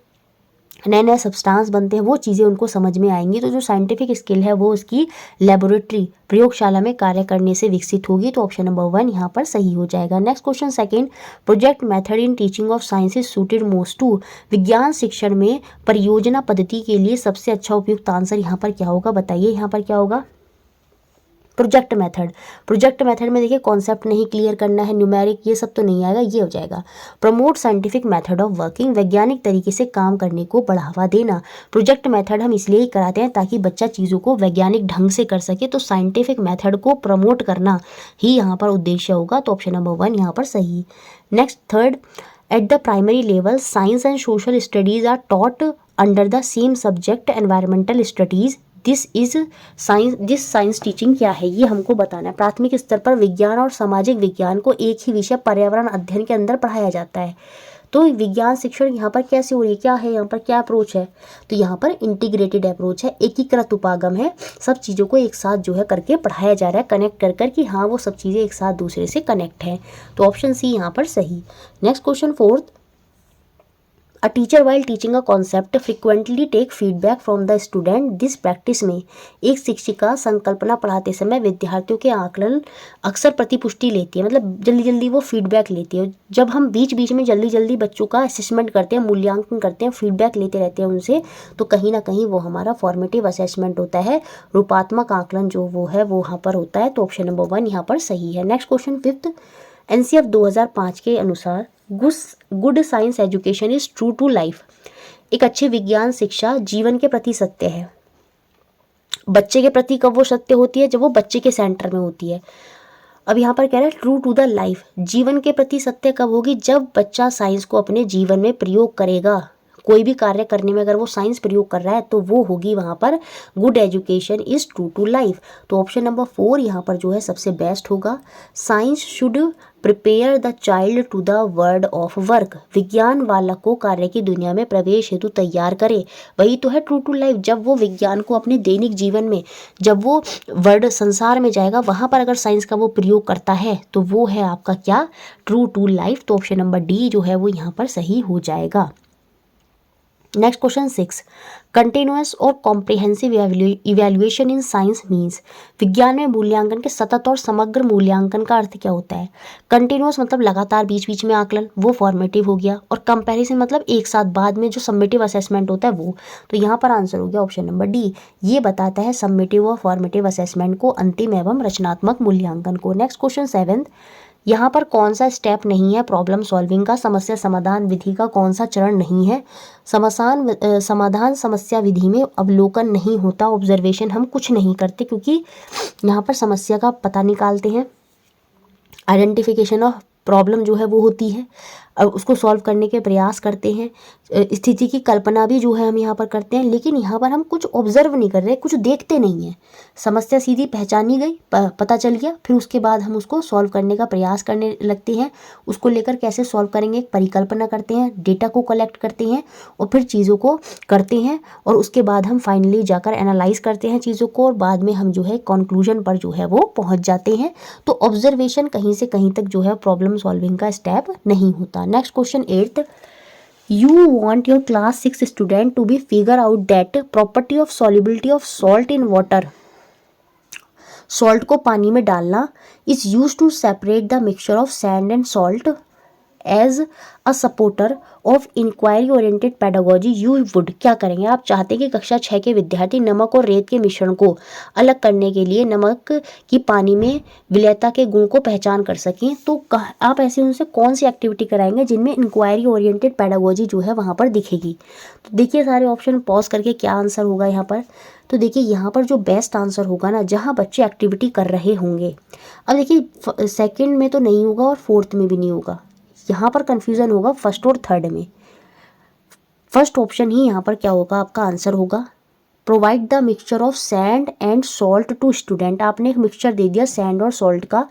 नए नए सब्सटेंस बनते हैं, वो चीज़ें उनको समझ में आएंगी। तो जो साइंटिफिक स्किल है वो उसकी लेबोरेटरी, प्रयोगशाला में कार्य करने से विकसित होगी। तो ऑप्शन नंबर 1 यहाँ पर सही हो जाएगा। Next question second, project method in teaching of science is suited most to. विज्ञान शिक्षण में परियोजना पद्धति के लिए सबसे अच्छा उपयुक्त आंसर यहाँ पर क्या होगा? बताइए यहाँ पर क्या होगा? Project method. प्रोजेक्ट मेथड में देखिए कॉन्सेप्ट नहीं क्लियर करना है, न्यूमेरिक ये सब तो नहीं आएगा, ये हो जाएगा। Promote scientific method of working, वैज्ञानिक तरीके से काम करने को बढ़ावा देना। प्रोजेक्ट मेथड हम इसलिए ही कराते हैं ताकि बच्चा चीज़ों को वैज्ञानिक ढंग से कर सके। तो साइंटिफिक मेथड को प्रमोट करना ही यहाँ पर उद्देश्य होगा। तो ऑप्शन नंबर 1 यहाँ पर सही। Next third, at the primary level science and social studies are taught under the same subject environmental studies. This science teaching क्या है ये हमको बताना है। प्राथमिक स्तर पर विज्ञान और सामाजिक विज्ञान को एक ही विषय पर्यावरण अध्ययन के अंदर पढ़ाया जाता है। तो विज्ञान शिक्षण यहाँ पर कैसे हो रही है, क्या है यहाँ पर, क्या अप्रोच है? तो यहाँ पर इंटीग्रेटेड अप्रोच है, एकीकृत उपागम है। सब चीज़ों को एक साथ जो है करके पढ़ाया जा रहा है, कनेक्ट कर कर कि हाँ वो सब चीज़ें एक साथ दूसरे से कनेक्ट है। तो ऑप्शन सी यहाँ पर सही। Next question fourth, a teacher while teaching a concept frequently take feedback from the student. This practice में एक शिक्षिका संकल्पना पढ़ाते समय विद्यार्थियों के आकलन अक्सर प्रतिपुष्टि लेती है, मतलब जल्दी जल्दी वो फीडबैक लेती है। जब हम बीच बीच में जल्दी जल्दी बच्चों का असेसमेंट करते हैं, मूल्यांकन करते हैं, फीडबैक लेते रहते हैं उनसे, तो कहीं ना कहीं वो हमारा फॉर्मेटिव असेसमेंट होता है, रूपात्मक आकलन जो वो है वो वहाँ पर होता है। तो ऑप्शन नंबर 1 यहाँ पर सही है। नेक्स्ट क्वेश्चन फिफ्थ, एनसीएफ 2005 के अनुसार good science education is true to life. एक अच्छी विज्ञान शिक्षा जीवन के प्रति सत्य है। बच्चे के प्रति कब वो सत्य होती है? जब वो बच्चे के सेंटर में होती है। अब यहाँ पर कह रहा है ट्रू टू द लाइफ, जीवन के प्रति सत्य कब होगी? जब बच्चा साइंस को अपने जीवन में प्रयोग करेगा। कोई भी कार्य करने में अगर वो साइंस प्रयोग कर रहा है तो वो होगी वहाँ पर good education is true to life. तो ऑप्शन नंबर 4 यहाँ पर जो है सबसे बेस्ट होगा। Science should prepare the child to the world of work. विज्ञान बालक को कार्य की दुनिया में प्रवेश हेतु तैयार करे, वही तो है ट्रू टू लाइफ। जब वो विज्ञान को अपने दैनिक जीवन में, जब वो वर्ल्ड संसार में जाएगा वहाँ पर अगर साइंस का वो प्रयोग करता है तो वो है आपका क्या? True to life. तो ऑप्शन नंबर डी जो है वो यहाँ पर सही हो जाएगा। नेक्स्ट क्वेश्चन 6, कंटिन्यूअस और comprehensive evaluation in science means. विज्ञान में मूल्यांकन के सतत और समग्र मूल्यांकन का अर्थ क्या होता है? कंटिन्यूअस मतलब लगातार बीच बीच में आकलन, वो फॉर्मेटिव हो गया, और कंपैरिजन मतलब एक साथ बाद में जो समेटिव असेसमेंट होता है वो। तो यहाँ पर आंसर हो गया ऑप्शन नंबर डी। ये बताता है समेटिव और फॉर्मेटिव असेसमेंट को, अंतिम एवं रचनात्मक मूल्यांकन को। नेक्स्ट क्वेश्चन 7, यहाँ पर कौन सा स्टेप नहीं है प्रॉब्लम सॉल्विंग का? समस्या समाधान विधि का कौन सा चरण नहीं है? समाधान समस्या विधि में अवलोकन नहीं होता, ऑब्जर्वेशन हम कुछ नहीं करते, क्योंकि यहाँ पर समस्या का पता निकालते हैं, आइडेंटिफिकेशन ऑफ प्रॉब्लम जो है वो होती है। उसको सॉल्व करने के प्रयास करते हैं, स्थिति की कल्पना भी जो है हम यहाँ पर करते हैं, लेकिन यहाँ पर हम कुछ ऑब्जर्व नहीं कर रहे, कुछ देखते नहीं हैं। समस्या सीधी पहचानी गई, पता चल गया, फिर उसके बाद हम उसको सॉल्व करने का प्रयास करने लगते हैं। उसको लेकर कैसे सॉल्व करेंगे एक परिकल्पना करते हैं, डेटा को कलेक्ट करते हैं और फिर चीज़ों को करते हैं, और उसके बाद हम फाइनली जाकर एनालाइज करते हैं चीज़ों को, और बाद में हम जो है कंक्लूजन पर जो है वो पहुंच जाते हैं। तो ऑब्जर्वेशन कहीं से कहीं तक जो है प्रॉब्लम सॉल्विंग का स्टेप नहीं होता। Next question 8th, you want your class 6 student to be figure out that property of solubility of salt in water, salt को पानी में डालना is used to separate the mixture of sand and salt as a supporter of inquiry oriented pedagogy you would. क्या करेंगे आप? चाहते हैं कि कक्षा 6 के विद्यार्थी नमक और रेत के मिश्रण को अलग करने के लिए नमक की पानी में विलयता के गुण को पहचान कर सकें, तो आप ऐसे उनसे कौन सी एक्टिविटी कराएंगे जिनमें इंक्वायरी ओरिएंटेड पेडागोजी जो है वहाँ पर दिखेगी? तो देखिए सारे ऑप्शन पॉज करके क्या आंसर होगा यहाँ पर। तो देखिए यहाँ पर जो बेस्ट आंसर होगा ना, जहाँ बच्चे एक्टिविटी कर रहे होंगे। अब देखिए सेकंड में तो नहीं होगा और फोर्थ में भी नहीं होगा, यहाँ पर कंफ्यूजन होगा फर्स्ट और थर्ड में। फर्स्ट ऑप्शन ही यहाँ पर क्या होगा, आपका आंसर होगा। Provide the mixture of sand and salt to student. आपने एक मिक्सचर दे दिया सैंड और सॉल्ट का,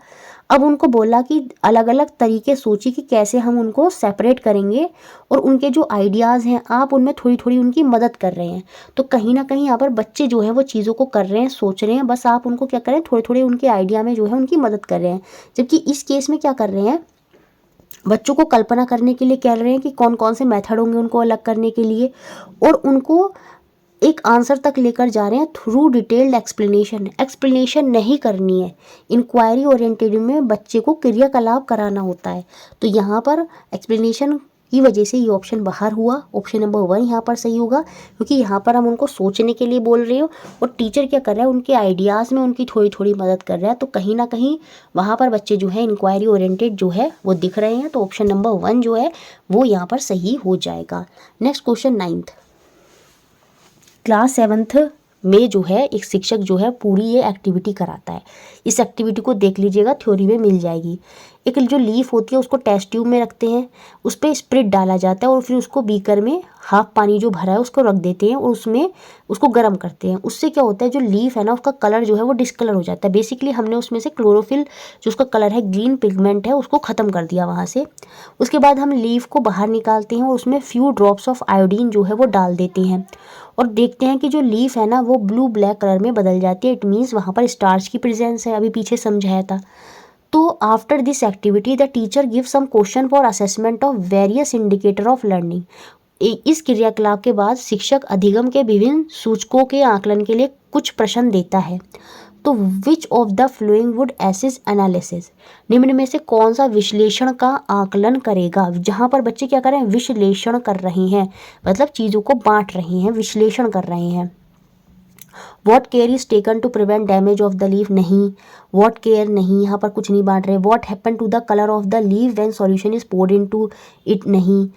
अब उनको बोला कि अलग अलग तरीके सोचिए कि कैसे हम उनको सेपरेट करेंगे, और उनके जो आइडियाज़ हैं आप उनमें थोड़ी थोड़ी उनकी मदद कर रहे हैं। तो कहीं ना कहीं यहाँ पर बच्चे जो है वो चीज़ों को कर रहे हैं, सोच रहे हैं, बस आप उनको क्या करें, थोड़े थोड़े उनके आइडिया में जो है उनकी मदद कर रहे हैं। जबकि इस केस में क्या कर रहे हैं, बच्चों को कल्पना करने के लिए कह रहे हैं कि कौन कौन से मेथड होंगे उनको अलग करने के लिए, और उनको एक आंसर तक लेकर जा रहे हैं थ्रू डिटेल्ड एक्सप्लेनेशन। एक्सप्लेनेशन नहीं करनी है, इंक्वायरी ओरिएंटेड में बच्चे को क्रियाकलाप कराना होता है। तो यहाँ पर एक्सप्लेनेशन की वजह से ये ऑप्शन बाहर हुआ। ऑप्शन नंबर 1 यहाँ पर सही होगा, क्योंकि यहाँ पर हम उनको सोचने के लिए बोल रहे हो और टीचर क्या कर रहा है, उनके आइडियाज़ में उनकी थोड़ी थोड़ी मदद कर रहा है। तो कहीं ना कहीं वहाँ पर बच्चे जो है इंक्वायरी ओरिएंटेड जो है वो दिख रहे हैं। तो ऑप्शन नंबर 1 जो है वो यहाँ पर सही हो जाएगा। Next question 9th, class 7th में जो है एक शिक्षक जो है पूरी ये एक्टिविटी कराता है। इस एक्टिविटी को देख लीजिएगा, थ्योरी में मिल जाएगी। एक जो लीफ होती है उसको टेस्ट ट्यूब में रखते हैं, उस पर स्प्रिट डाला जाता है और फिर उसको बीकर में हाफ पानी जो भरा है उसको रख देते हैं और उसमें उसको गर्म करते हैं। उससे क्या होता है, जो लीफ है ना उसका कलर जो है वो डिस्कलर हो जाता है। बेसिकली हमने उसमें से क्लोरोफिल जो उसका कलर है, ग्रीन पिगमेंट है, उसको ख़त्म कर दिया वहाँ से। उसके बाद हम लीफ को बाहर निकालते हैं और उसमें फ्यू ड्रॉप्स ऑफ आयोडीन जो है वो डाल देते हैं और देखते हैं कि जो लीफ है ना वो ब्लू ब्लैक कलर में बदल जाती है। इट मीन्स वहाँ पर स्टार्च की प्रेजेंस है, अभी पीछे समझाया था। तो after this activity the teacher give some question for assessment of various indicator of learning. इस क्रियाकलाप के बाद शिक्षक अधिगम के विभिन्न सूचकों के आकलन के लिए कुछ प्रश्न देता है। तो which of the following would assist analysis, निम्न में से कौन सा विश्लेषण का आकलन करेगा। जहाँ पर बच्चे क्या कर रहे हैं, विश्लेषण कर रहे हैं, मतलब चीज़ों को बांट रहे हैं, विश्लेषण कर रहे हैं। What care is taken to prevent damage of the leaf, नहीं, वॉट केयर नहीं, यहाँ पर कुछ नहीं बांट रहे। What happen to the colour of the leaf when solution is poured into it, नहीं।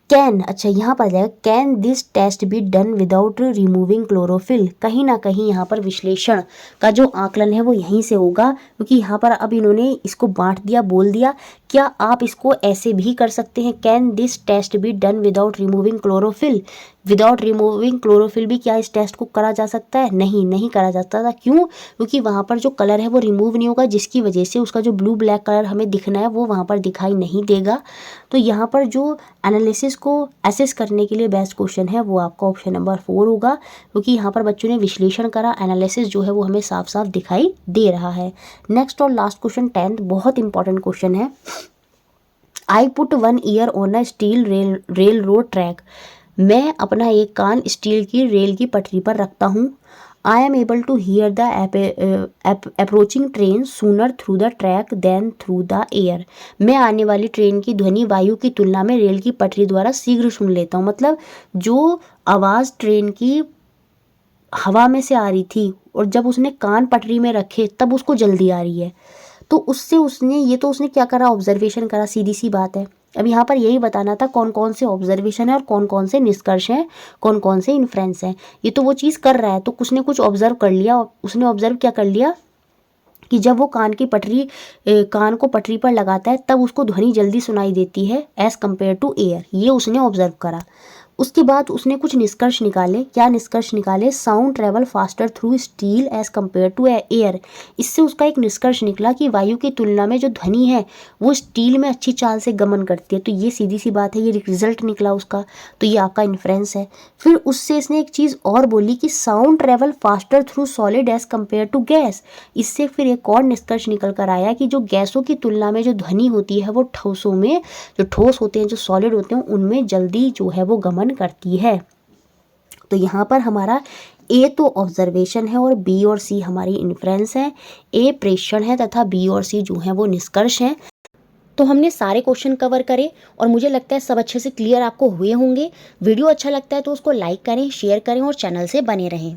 कैन, अच्छा यहाँ पर जाएगा, can this test be done without removing chlorophyll. कहीं ना कहीं यहाँ पर विश्लेषण का जो आकलन है वो यहीं से होगा, क्योंकि यहाँ पर अब इन्होंने इसको बांट दिया, बोल दिया क्या आप इसको ऐसे भी कर सकते हैं, can this test be done without removing chlorophyll. Without removing chlorophyll भी क्या इस टेस्ट को करा जा सकता है, नहीं, नहीं करा जाता था। क्यों? क्योंकि वहाँ पर जो कलर है वो रिमूव नहीं होगा, जिसकी वजह से उसका जो ब्लू ब्लैक कलर हमें दिखना है वो वहाँ पर दिखाई नहीं देगा। तो यहाँ पर जो एनालिसिस को एसेस करने के लिए बेस्ट क्वेश्चन है वो आपका ऑप्शन नंबर 4 होगा, क्योंकि यहाँ पर बच्चों ने विश्लेषण करा, एनालिसिस जो है वो हमें साफ साफ दिखाई दे रहा है। नेक्स्ट और लास्ट क्वेश्चन 10th, बहुत इंपॉर्टेंट क्वेश्चन है। I put 1 year on a steel rail road track, मैं अपना एक कान स्टील की रेल की पटरी पर रखता हूँ। I am able to hear the approaching train sooner through the track than through the air, मैं आने वाली ट्रेन की ध्वनि वायु की तुलना में रेल की पटरी द्वारा शीघ्र सुन लेता हूँ। मतलब जो आवाज़ ट्रेन की हवा में से आ रही थी और जब उसने कान पटरी में रखे तब उसको जल्दी आ रही है। तो उससे उसने क्या करा, ऑब्जर्वेशन करा, सीधी सी बात है। अब यहाँ पर यही बताना था कौन कौन से ऑब्जर्वेशन है और कौन कौन से निष्कर्ष हैं, कौन कौन से इन्फ्रेंस हैं। ये तो वो चीज़ कर रहा है, तो कुछ ने कुछ ऑब्जर्व कर लिया, उसने ऑब्जर्व क्या कर लिया कि जब वो कान को पटरी पर लगाता है तब उसको ध्वनि जल्दी सुनाई देती है एज कम्पेयर टू एयर। ये उसने ऑब्जर्व करा। उसके बाद उसने कुछ निष्कर्ष निकाले। क्या निष्कर्ष निकाले? Sound travel faster through steel as compare to air. इससे उसका एक निष्कर्ष निकला कि वायु की तुलना में जो ध्वनि है वो स्टील में अच्छी चाल से गमन करती है। तो ये सीधी सी बात है, ये रिजल्ट निकला उसका। तो ये आपका इन्फ्रेंस है। फिर उससे इसने एक चीज़ और बोली कि sound travel faster through solid as compare to gas. इससे फिर एक और निष्कर्ष निकल कर आया कि जो गैसों की तुलना में जो ध्वनि होती है वो ठोसों में, जो ठोस होते हैं, जो सॉलिड होते हैं, उनमें जल्दी जो है वो गमन करती है। तो यहाँ पर हमारा ए तो ऑब्जर्वेशन है और बी और सी हमारी इन्फ्रेंस है। ए प्रेषण है तथा बी और सी जो है वो निष्कर्ष हैं। तो हमने सारे क्वेश्चन कवर करे और मुझे लगता है सब अच्छे से क्लियर आपको हुए होंगे। वीडियो अच्छा लगता है तो उसको लाइक करें, शेयर करें और चैनल से बने रहें।